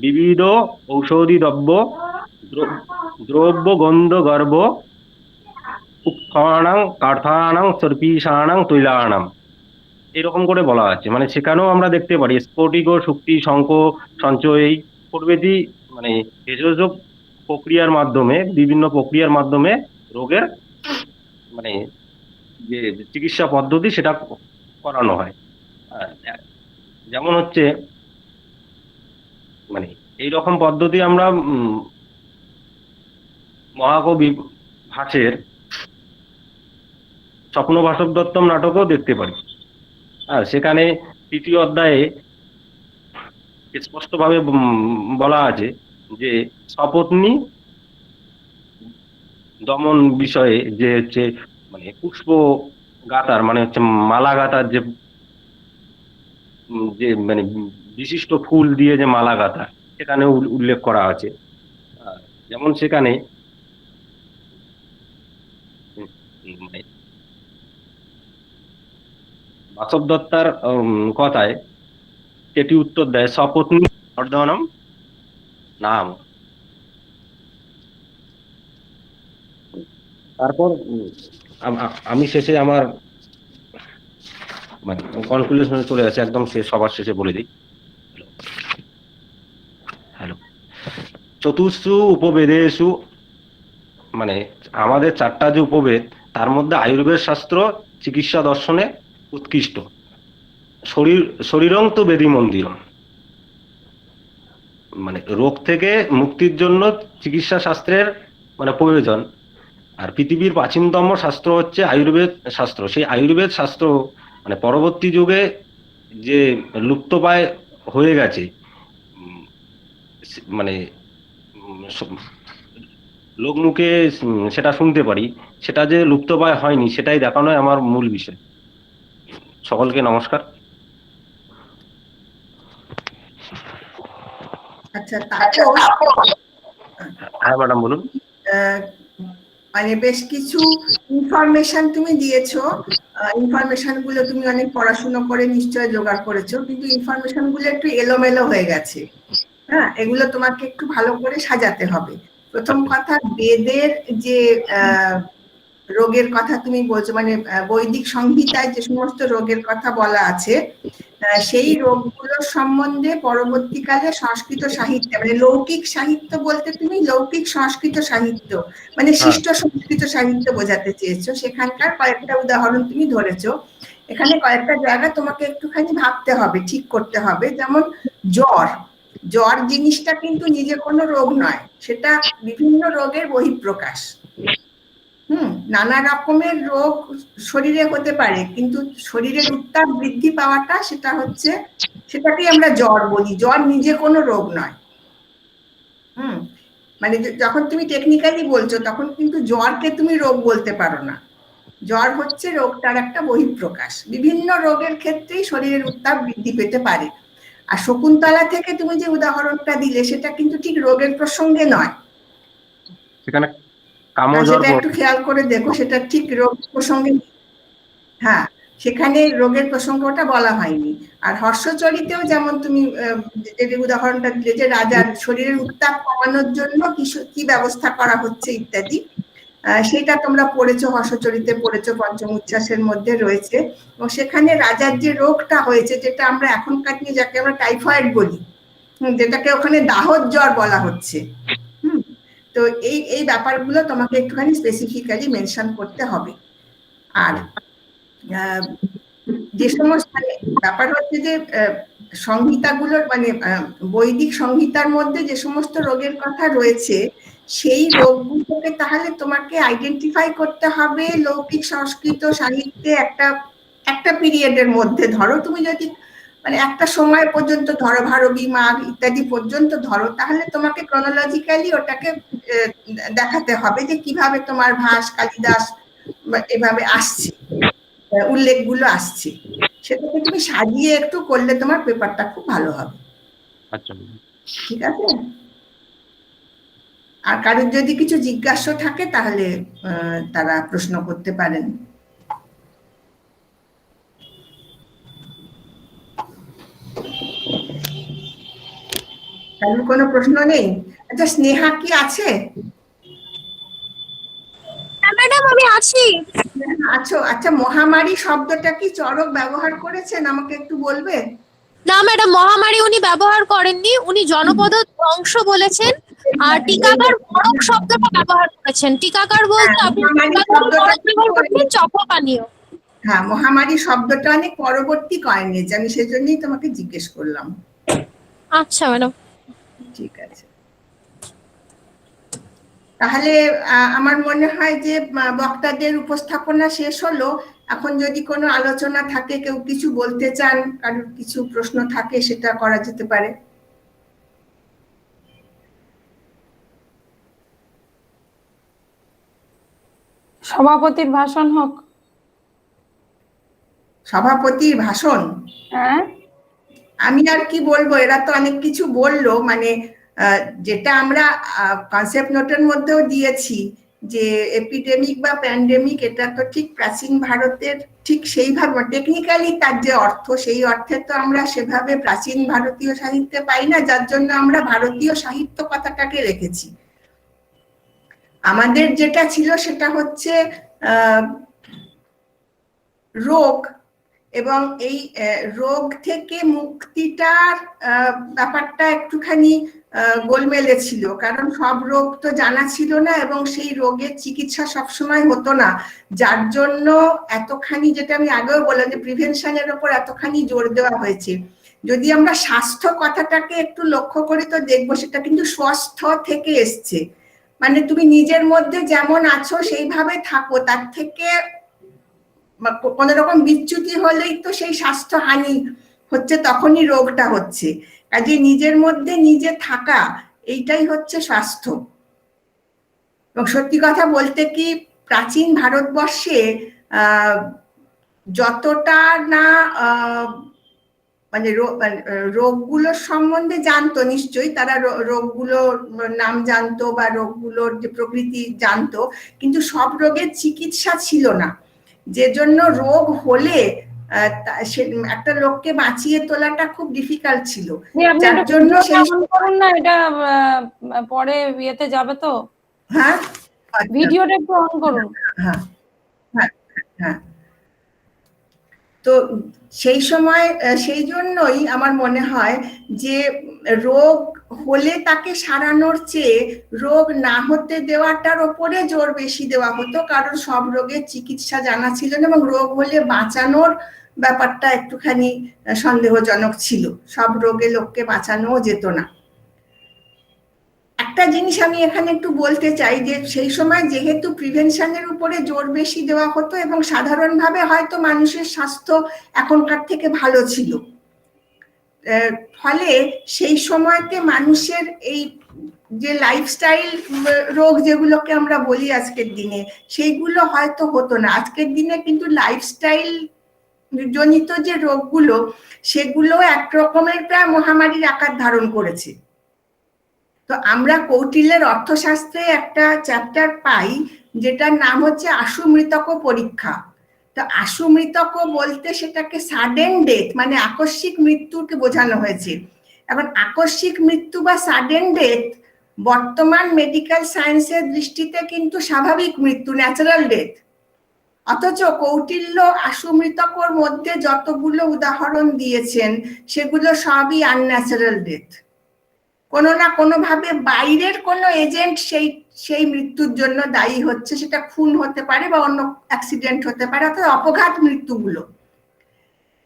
বিবিধ ঔষধি দ্রব্য গন্ধ গর্ভ উৎথানাং কার্থানাং সর্পিষাণাং তৈলানাম, এরকম করে বলা আছে। মানে সেখানেও আমরা দেখতে পারি স্ফটিক ও শক্তি শঙ্খ সঞ্চয় প্রভৃতি মানে ভেষজ প্রক্রিয়ার মাধ্যমে, বিভিন্ন প্রক্রিয়ার মাধ্যমে রোগের মানে যে চিকিৎসা পদ্ধতি সেটা করানো হয়। যেমন হচ্ছে মানে এইরকম পদ্ধতি আমরা মহাকবি ভাসের স্বপ্ন বাসব দত্তম নাটকেও দেখতে পারি। সেখানে 3য় অধ্যায়ে স্পষ্টভাবে বলা আছে যে সপত্নী দমন বিষয়ে, যে হচ্ছে মানে পুষ্প গাতার মানে হচ্ছে মালা গাতার যে মানে বিশিষ্ট ফুল দিয়ে যে মালা গাথা, সেখানে উল্লেখ করা আছে। যেমন সেখানে বাসব দত্তার কথায় এটি উত্তর দেয় সপত্নী অর্ধনম নাম। তারপর আমি শেষে আমার মানে কনক্লুশনে চলে আসে, একদম সবার শেষে বলে দিই। হ্যালো, চতুর্থু উপবেদেষু মানে আমাদের 4টা যে উপবেদ, তার মধ্যে আয়ুর্বেদ শাস্ত্র চিকিৎসা দর্শনে উৎকৃষ্ট। শরীরং তো বেদি মন্দিরম, মানে রোগ থেকে মুক্তির জন্য চিকিৎসা শাস্ত্রের মানে প্রয়োজন। আর পৃথিবীর প্রাচীনতম শাস্ত্র হচ্ছে আয়ুর্বেদ শাস্ত্র। সেই আয়ুর্বেদ শাস্ত্র মানে পরবর্তী যুগে যে লুপ্তপ্রায় হয়ে গেছে, মানে লোকমুখে সেটা শুনতে পারি, সেটা যে লুপ্তপ্রায় হয়নি সেটাই দেখানোই আমার মূল বিষয়। সকলকে নমস্কার। আচ্ছা, তারপর হ্যাঁ ম্যাডাম বলুন। মানে বেশ কিছু ইনফরমেশন তুমি দিয়েছো, ইনফরমেশন গুলো তুমি অনেক পড়াশোনা করে নিশ্চয় জোগাড় করেছো, কিন্তু ইনফরমেশন গুলো একটু এলোমেলো হয়ে গেছে। হ্যাঁ, এগুলো তোমাকে একটু ভালো করে সাজাতে হবে। প্রথম কথা, বেদের যে রোগের কথা তুমি বলছো, মানে বৈদিক সংহিতায় যে সমস্ত রোগের কথা বলা আছে, সেই রোগগুলোর সম্বন্ধে পরবর্তীকালে সংস্কৃত সাহিত্য, মানে লৌকিক সাহিত্য বলতে তুমি লৌকিক সংস্কৃত সাহিত্য মানে শিষ্ট সংস্কৃত সাহিত্য বোঝাতে চেয়েছো, সেখানকার কয়েকটা উদাহরণ তুমি ধরেছো। এখানে কয়েকটা জায়গা তোমাকে একটুখানি ভাবতে হবে, ঠিক করতে হবে। যেমন জ্বর জিনিসটা কিন্তু নিজে কোনো রোগ নয়, সেটা বিভিন্ন রোগের বহিঃপ্রকাশ। নানা রকমের রোগ শরীরে হতে পারে, কিন্তু শরীরের উত্তাপ বৃদ্ধি পাওয়াটা সেটাকেই আমরা জ্বর বলি। জ্বর নিজে কোনো রোগ নয়। মানে যখন তুমি টেকনিক্যালি বলছো তখন কিন্তু জ্বরকে তুমি রোগ বলতে পারো না। জ্বর হচ্ছে রোগটার একটা বহিঃপ্রকাশ। বিভিন্ন রোগের ক্ষেত্রেই শরীরের উত্তাপ বৃদ্ধি পেতে পারে। আর শকুন্তলা থেকে তুমি যে উদাহরণটা দিলে সেটা কিন্তু ঠিক রোগের প্রসঙ্গে নয়, সেখানে সেটা একটু খেয়াল করে দেখো, সেটা ঠিক রোগ প্রসঙ্গে। হ্যাঁ, সেখানে রোগের প্রসঙ্গটা বলা হয়নি। আর হর্ষচরিতেও যেমন তুমি যে উদাহরণটা দিলে যে রাজার শরীরের উত্তাপ কমানোর জন্য কি ব্যবস্থা করা হচ্ছে ইত্যাদি, সেটা তোমরা পড়েছো, হর্ষচরিতে পড়েছো, পঞ্চম উচ্ছ্বাসের মধ্যে রয়েছে। এবং সেখানে রাজার যে রোগটা হয়েছে, যেটা আমরা এখনকার দিনে যাকে আমরা টাইফয়েড বলি, যেটাকে ওখানে দাহর জ্বর বলা হচ্ছে। তো এই ব্যাপারগুলো তোমাকে একটুখানি স্পেসিফিক্যালি মেনশন করতে হবে। আর যে সমস্ত ব্যাপার হচ্ছে যে সংহিতাগুলোর মানে বৈদিক সংহিতার মধ্যে যে সমস্ত রোগের কথা রয়েছে, সেই রোগগুলোকে তাহলে তোমাকে আইডেন্টিফাই করতে হবে লৌকিক সংস্কৃত সাহিত্যে একটা পিরিয়ডের মধ্যে। ধরো তুমি যদি মানে একটা সময় পর্যন্ত ধরো, ভারবী মাঘ ইত্যাদি পর্যন্ত ধরো, তাহলে তোমাকে ক্রনোলজিক্যালি ওটাকে দেখাতে হবে যে কিভাবে তোমার ভাস, কালিদাস এভাবে আসছে, উল্লেখগুলো আসছে। সেটাকে তুমি সাজিয়ে একটু করলে তোমার পেপারটা খুব ভালো হবে। আচ্ছা, ঠিক আছে? আর কারোর যদি কিছু জিজ্ঞাসা থাকে তাহলে তারা প্রশ্ন করতে পারেন। কারোর কোনো প্রশ্ন নেই? আচ্ছা, স্নেহা কি আছে? ম্যাডাম আমি আছি। আছো? আচ্ছা, মহামারী শব্দটা কি চরক ব্যবহার করেছেন? আমাকে একটু বলবে? না ম্যাডাম, মহামারী উনি ব্যবহার করেননি, উনি জনপদ ধ্বংস বলেছেন। আর টিকাকার পরক শব্দটা ব্যবহার করেছেন। টিকাকার বলতে আপনি মহামারী টিকাকার শব্দটা পরক ব্যবহার করছেন চকোপানীয়। হ্যাঁ, মহামারী শব্দটা অনেক পরবর্তী কয়েনেজ, আমি সেজন্যই তোমাকে জিজ্ঞেস করলাম। আচ্ছা ম্যাডাম। ঠিক আছে, তাহলে আমার মনে হয় যে বক্তাদের উপস্থাপনা শেষ হলো। এখন যদি কোনো আলোচনা থাকে, কেউ কিছু বলতে চান, কারোর কিছু প্রশ্ন থাকে, সেটা করা যেতে পারে। সভাপতির ভাষণ হোক। সভাপতির ভাষণ? হ্যাঁ, আমি আর কি বলবো, এরা তো অনেক কিছু বললো। মানে যেটা আমরা কনসেপ্ট নোটের মধ্যেও দিয়েছি যে এপিডেমিক বা প্যান্ডেমিক, এটা তো ঠিক প্রাচীন ভারতের ঠিক সেইভাবে টেকনিক্যালি তার যে অর্থ, সেই অর্থে তো আমরা সেভাবে প্রাচীন ভারতীয় সাহিত্যে পাই না, যার জন্য আমরা ভারতীয় সাহিত্য কথাটাকে রেখেছি। আমাদের যেটা ছিল সেটা হচ্ছে রোগ, এবং এই রোগ থেকে মুক্তিটার ব্যাপারটা একটুখানি গোলমেলে ছিল, কারণ সব রোগ তো জানা ছিল না এবং সেই রোগের চিকিৎসা সবসময় হতো না, যার জন্য এতখানি, যেটা আমি আগেও বললাম যে প্রিভেনশনের উপর এতখানি জোর দেওয়া হয়েছে। যদি আমরা স্বাস্থ্য কথাটাকে একটু লক্ষ্য করি তো দেখবো সেটা কিন্তু স্বাস্থ্য থেকে এসছে। মানে তুমি নিজের মধ্যে যেমন আছো সেইভাবে থাকো, তার থেকে কোনো রকম বিচ্যুতি হলেই তো সেই স্বাস্থ্য হানি হচ্ছে, তখনই রোগটা হচ্ছে। কাজে নিজের মধ্যে নিজে থাকা, এইটাই হচ্ছে স্বাস্থ্য। এবং সত্যি কথা বলতে কি, প্রাচীন ভারতবর্ষে যতটা না মানে রোগগুলোর সম্বন্ধে জানতো, নিশ্চয়ই তারা রোগগুলোর নাম জানতো বা রোগগুলোর যে প্রকৃতি জানতো, কিন্তু সব রোগের চিকিৎসা ছিল না, যে জন্য রোগ হলে একটা লোককে বাঁচিয়ে তোলাটা খুব ডিফিকাল্ট ছিল। যার জন্য করুন না, এটা পরে ইয়েতে যাবে তো। হ্যাঁ, ভিডিওটা একটু অন করুন। হ্যাঁ হ্যাঁ হ্যাঁ। তো সেই সময় সেই জন্যই আমার মনে হয় যে রোগ হলে তাকে সারানোর চেয়ে রোগ না হতে দেওয়াটার ওপরে জোর বেশি দেওয়া হতো, কারণ সব রোগের চিকিৎসা জানা ছিল না এবং রোগ হলে বাঁচানোর ব্যাপারটা একটুখানি সন্দেহজনক ছিল, সব রোগে লোককে বাঁচানোও যেত না। একটা জিনিস আমি এখানে একটু বলতে চাই যে সেই সময় যেহেতু প্রিভেনশনের উপরে জোর বেশি দেওয়া হতো এবং সাধারণভাবে হয়তো মানুষের স্বাস্থ্য এখনকার থেকে ভালো ছিল, ফলে সেই সময়তে মানুষের এই যে লাইফস্টাইল রোগ যেগুলোকে আমরা বলি আজকের দিনে, সেইগুলো হয়তো হতো না। আজকের দিনে কিন্তু লাইফস্টাইল জনিত যে রোগগুলো, সেগুলো একরকমের প্রায় মহামারীর আকার ধারণ করেছে। তো আমরা কৌটিল্যের অর্থশাস্ত্রে একটা চ্যাপ্টার পাই যেটার নাম হচ্ছে আশু মৃতক পরীক্ষা। তো আশু মৃতক বলতে সেটাকে সাডেন ডেথ, মানে আকস্মিক মৃত্যুকে বোঝানো হয়েছে। এখন আকস্মিক মৃত্যু বা সাডেন ডেথ বর্তমান মেডিকেল সায়েন্সের দৃষ্টিতে কিন্তু স্বাভাবিক মৃত্যু, ন্যাচারাল ডেথ। অথচ কৌটিল্য আশু মৃতকর মধ্যে যতগুলো উদাহরণ দিয়েছেন সেগুলো সবই আনন্যাচারাল ডেথ। কোনো না কোনো ভাবে বাইরের কোনো এজেন্ট সেই মৃত্যুর জন্য দায়ী হচ্ছে, সেটা খুন হতে পারে বা অন্য অ্যাক্সিডেন্ট হতে পারে, অর্থাৎ অপঘাত মৃত্যুগুলো।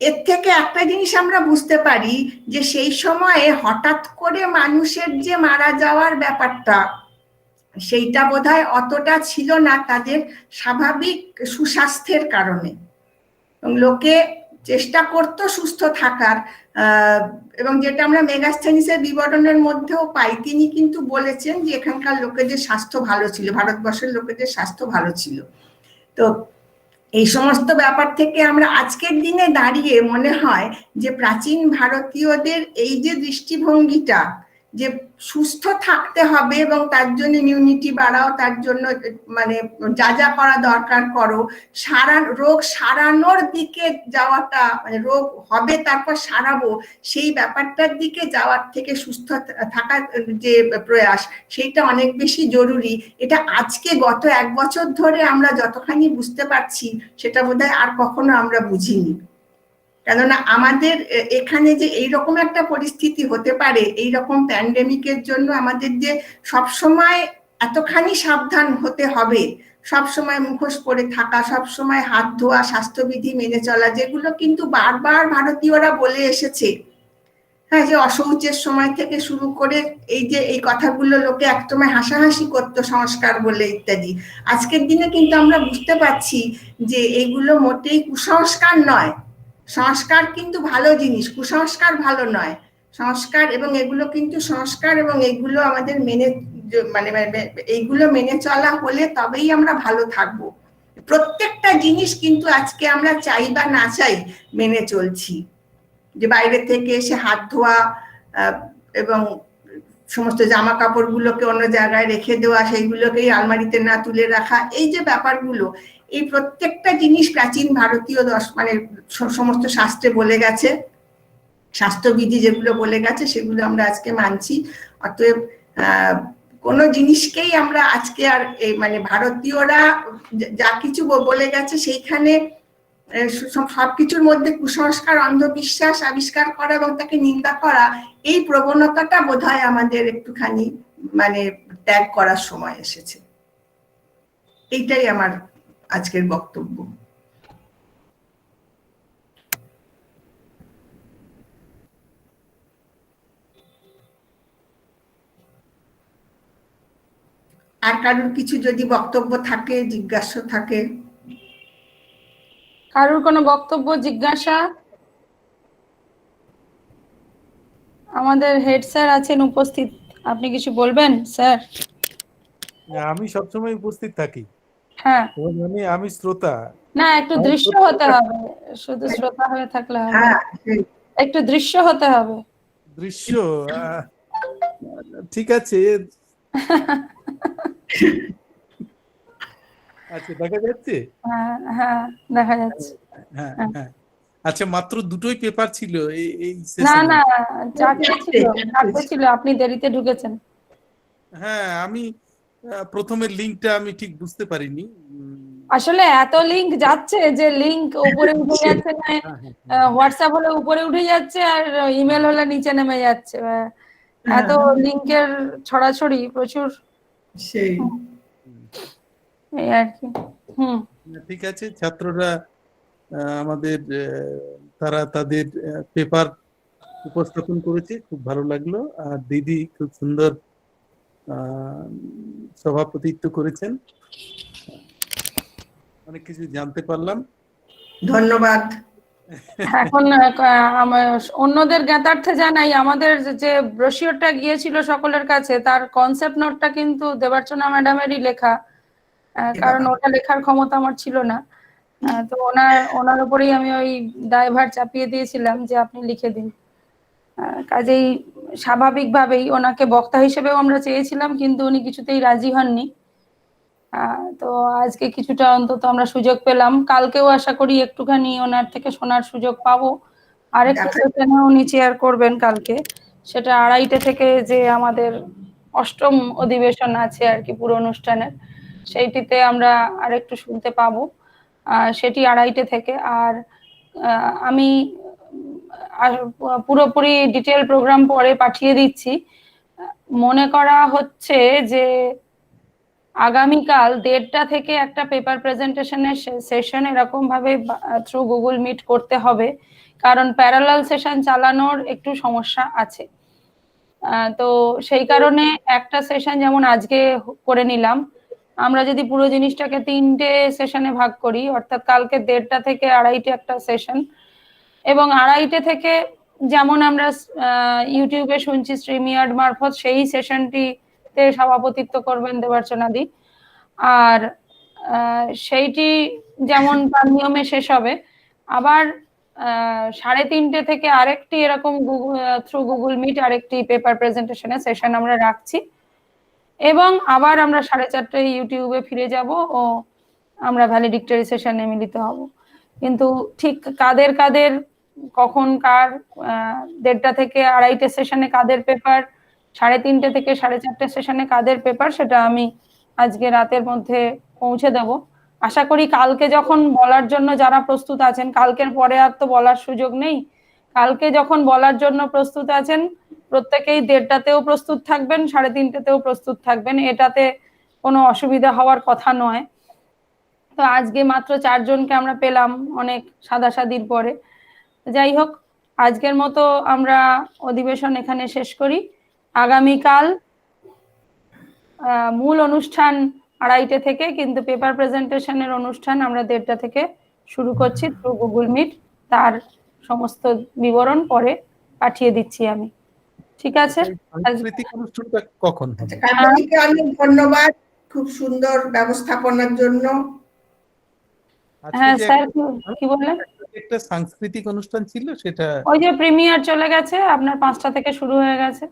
এর থেকে একটা জিনিস আমরা বুঝতে পারি যে সেই সময়ে হঠাৎ করে মানুষের যে মারা যাওয়ার ব্যাপারটা, সেইটা বোধহয় অতটা ছিল না তাদের স্বাভাবিক সুস্বাস্থ্যের কারণে। লোকে চেষ্টা করতো সুস্থ থাকার, এবং যেটা আমরা মেগাস্থেনিসের বিবরণের মধ্যেও পাই, তিনি কিন্তু বলেছেন যে এখানকার লোকেদের স্বাস্থ্য ভালো ছিল, ভারতবর্ষের লোকেদের স্বাস্থ্য ভালো ছিল। তো এই সমস্ত ব্যাপার থেকে আমরা আজকের দিনে দাঁড়িয়ে মনে হয় যে প্রাচীন ভারতীয়দের এই যে দৃষ্টিভঙ্গিটা, যে সুস্থ থাকতে হবে এবং তার জন্য ইমিউনিটি বাড়াও, তার জন্য মানে যা যা করা দরকার করো, রোগ সারানোর দিকে যাওয়াটা, মানে রোগ হবে তারপর সারাবো সেই ব্যাপারটার দিকে যাওয়ার থেকে সুস্থ থাকার যে প্রয়াস, সেইটা অনেক বেশি জরুরি। এটা আজকে গত 1 বছর ধরে আমরা যতখানি বুঝতে পারছি সেটা বোধহয় আর কখনো আমরা বুঝিনি। কেননা আমাদের এখানে যে এইরকম একটা পরিস্থিতি হতে পারে, এইরকম প্যান্ডেমিকের জন্য আমাদের যে সবসময় এতখানি সাবধান হতে হবে, সবসময় মুখোশ পরে থাকা, সবসময় হাত ধোয়া, স্বাস্থ্যবিধি মেনে চলা, যেগুলো কিন্তু বারবার ভারতীয়রা বলে এসেছে। হ্যাঁ, যে অশৌচের সময় থেকে শুরু করে এই কথাগুলো লোকে একসময় হাসাহাসি করতো সংস্কার বলে ইত্যাদি। আজকের দিনে কিন্তু আমরা বুঝতে পারছি যে এগুলো মোটেই কুসংস্কার নয়। সংস্কার কিন্তু ভালো জিনিস, কুসংস্কার ভালো নয়। সংস্কার এবং এগুলো কিন্তু সংস্কার, এবং এগুলো আমাদের এইগুলো মেনে চলা হলে তবেই আমরা ভালো থাকবো। প্রত্যেকটা জিনিস কিন্তু আজকে আমরা চাই বা না চাই মেনে চলছি, যে বাইরে থেকে এসে হাত ধোয়া এবং সমস্ত জামা কাপড়গুলোকে অন্য জায়গায় রেখে দেওয়া, সেইগুলোকেই আলমারিতে না তুলে রাখা, এই যে ব্যাপারগুলো, এই প্রত্যেকটা জিনিস প্রাচীন ভারতীয় সমস্ত শাস্ত্রে বলে গেছে, স্বাস্থ্যবিধি যেগুলো বলে গেছে সেগুলো আমরা আজকে মানছি। অতএব কোনো জিনিসকেই আমরা আজকে আর মানে ভারতীয়রা যা কিছু বলে গেছে সেইখানে সবকিছুর মধ্যে কুসংস্কার, অন্ধবিশ্বাস আবিষ্কার করা এবং তাকে নিন্দা করা, এই প্রবণতাটা বোধহয় আমাদের একটুখানি মানে ত্যাগ করার সময় এসেছে। এইটাই আমার আজকের বক্তব্য। আর কারোর কিছু যদি বক্তব্য থাকে, জিজ্ঞাসা থাকে? কারোর কোনো বক্তব্য, জিজ্ঞাসা? আমাদের হেড স্যার আছেন উপস্থিত, আপনি কিছু বলবেন স্যার? আমি সবসময় উপস্থিত থাকি। হ্যাঁ, মানে আমি শ্রোতা। না, একটু দৃশ্য হতে হবে, শুধু শ্রোতা হয়ে থাকলে হবে না, একটু দৃশ্য হতে হবে। দৃশ্য ঠিক আছে। আচ্ছা, দেখা যাচ্ছে? হ্যাঁ হ্যাঁ, দেখা যাচ্ছে। হ্যাঁ হ্যাঁ। আচ্ছা, মাত্র দুটোই পেপার ছিল এই না সেশনে? না, চারটে ছিল, আপনি দেরিতে ঢুকেছেন। হ্যাঁ, আমি প্রথমের লিঙ্কটা আমি ঠিক বুঝতে পারিনি। আসলে এত লিংক যাচ্ছে যে লিংক উপরে উঠে যাচ্ছে না, হোয়াটসঅ্যাপ হলে উপরে উঠে যাচ্ছে আর ইমেল হলে নিচে নেমে যাচ্ছে, এত লিংকের ছড়াছড়ি প্রচুর, সেই এই আর কি। ঠিক আছে, ছাত্ররা আমাদের তারা তাদের পেপার উপস্থাপন করেছে, খুব ভালো লাগলো। আর দিদি খুব সুন্দর সভাপতিত্ব করেছেন, অনেক কিছু জানতে পারলাম। ধন্যবাদ। এখন অন্যদের জ্ঞাতার্থে জানাই, আমাদের যে ব্রোশিওরটা গিয়েছিল সকলের কাছে, তার কনসেপ্ট নোটটা কিন্তু দেবার্চনা ম্যাডামেরই লেখা, কারণ ওটা লেখার ক্ষমতা আমার ছিল না। তো ওনার উপরেই আমি ওই দায়ভার চাপিয়ে দিয়েছিলাম যে আপনি লিখে দিন। কাজেই স্বাভাবিকভাবেই ওনাকে বক্তা হিসেবেও আমরা চেয়েছিলাম, কিন্তু উনি কিছুতেই রাজি হননি। তো আজকে কিছুটা অন্তত আমরা সুযোগ পেলাম, কালকেও আশা করি একটুখানি ওনার থেকে শোনার সুযোগ পাবো। আরেকটা সেশনে উনি চেয়ার করবেন কালকে, সেটা 2:30 থেকে যে আমাদের 8ম অধিবেশন আছে আর কি পুরো অনুষ্ঠানের, সেইটিতে আমরা আরেকটু শুনতে পাবো, সেটি 2:30 থেকে। আর আমি পুরোপুরি ডিটেল প্রোগ্রাম পরে পাঠিয়ে দিচ্ছি। মনে করা হচ্ছে যে আগামীকাল 1:30টা থেকে একটা পেপার প্রেজেন্টেশনের সেশন এরকম ভাবে থ্রু গুগল মিট করতে হবে, কারণ প্যারালাল সেশন চালানোর একটু সমস্যা আছে। তো সেই কারণে একটা সেশন যেমন আজকে করে নিলাম, আমরা যদি পুরো জিনিসটাকে 3টে সেশনে ভাগ করি, অর্থাৎ কালকে 1:30টা থেকে 2:30 একটা সেশন, এবং 2:30 থেকে যেমন আমরা ইউটিউবে শুনছি স্ট্রিমিয়ার্ড মারফত, সেই সেশনটিতে সভাপতিত্ব করবেন দেবার্চনাদি। আর সেইটি যেমন তার নিয়মে শেষ হবে, আবার 3:30 থেকে আরেকটি এরকম থ্রু গুগল মিট আরেকটি পেপার প্রেজেন্টেশনের সেশন আমরা রাখছি, এবং আবার আমরা 4:30 ইউটিউবে ফিরে যাব ও আমরা ভ্যালিডিক্টরি সেশনে মিলিত হব। কিন্তু ঠিক কাদের কাদের কখন কার 1:30 থেকে 2:30 সেশনে কাদের পেপার, 3:30 থেকে 4:30 সেশনে কাদের পেপার, সেটা আমি আজকে রাতের মধ্যে পৌঁছে দেব। আশা করি কালকে যখন বলার জন্য যারা প্রস্তুত আছেন, কালকের পরে আর তো বলার সুযোগ নেই, কালকে যখন বলার জন্য প্রস্তুত আছেন প্রত্যেকেই 1:30তেও প্রস্তুত থাকবেন, 3:30তেও প্রস্তুত থাকবেন, এটাতে কোনো অসুবিধা হওয়ার কথা নয়। তো আজকে মাত্র 4 জনকে আমরা পেলাম অনেক সাদাসাদির পরে। যাই হোক, আজকের মতো আমরা অধিবেশন এখানে শেষ করি। আগামীকাল মূল অনুষ্ঠান 2:30 থেকে, কিন্তু পেপার প্রেজেন্টেশনের অনুষ্ঠান আমরা 1:30 থেকে শুরু করছি থ্রু গুগল মিট। তার সমস্ত বিবরণ পরে পাঠিয়ে দিচ্ছি আমি। ঠিক আছে? সাংস্কৃতিক অনুষ্ঠানটা কখন হবে? আচ্ছা, কামরুলকে অনেক ধন্যবাদ খুব সুন্দর ব্যবস্থাপনার জন্য। আজকে হ্যাঁ যে স্যার, কি বললেন? একটা সাংস্কৃতিক অনুষ্ঠান ছিল, সেটা ওই যে প্রিমিয়ার চলে গেছে, আপনার 5টা থেকে শুরু হয়ে গেছে,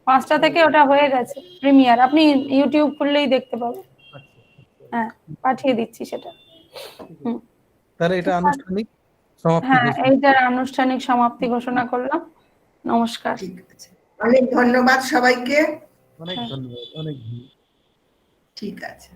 5টা থেকে ওটা হয়ে গেছে প্রিমিয়ার, আপনি ইউটিউব খুললেই দেখতে পাবেন। হ্যাঁ, পাঠিয়ে দিচ্ছি সেটা। তাহলে এটা আনুষ্ঠানিক সমাপ্তি হ্যাঁ, ঘোষণা। এইটার আনুষ্ঠানিক সমাপ্তি ঘোষণা করলাম। নমস্কার। ঠিক আছে, অনেক ধন্যবাদ সবাইকে। অনেক ধন্যবাদ, অনেক ধন্যবাদ। ঠিক আছে।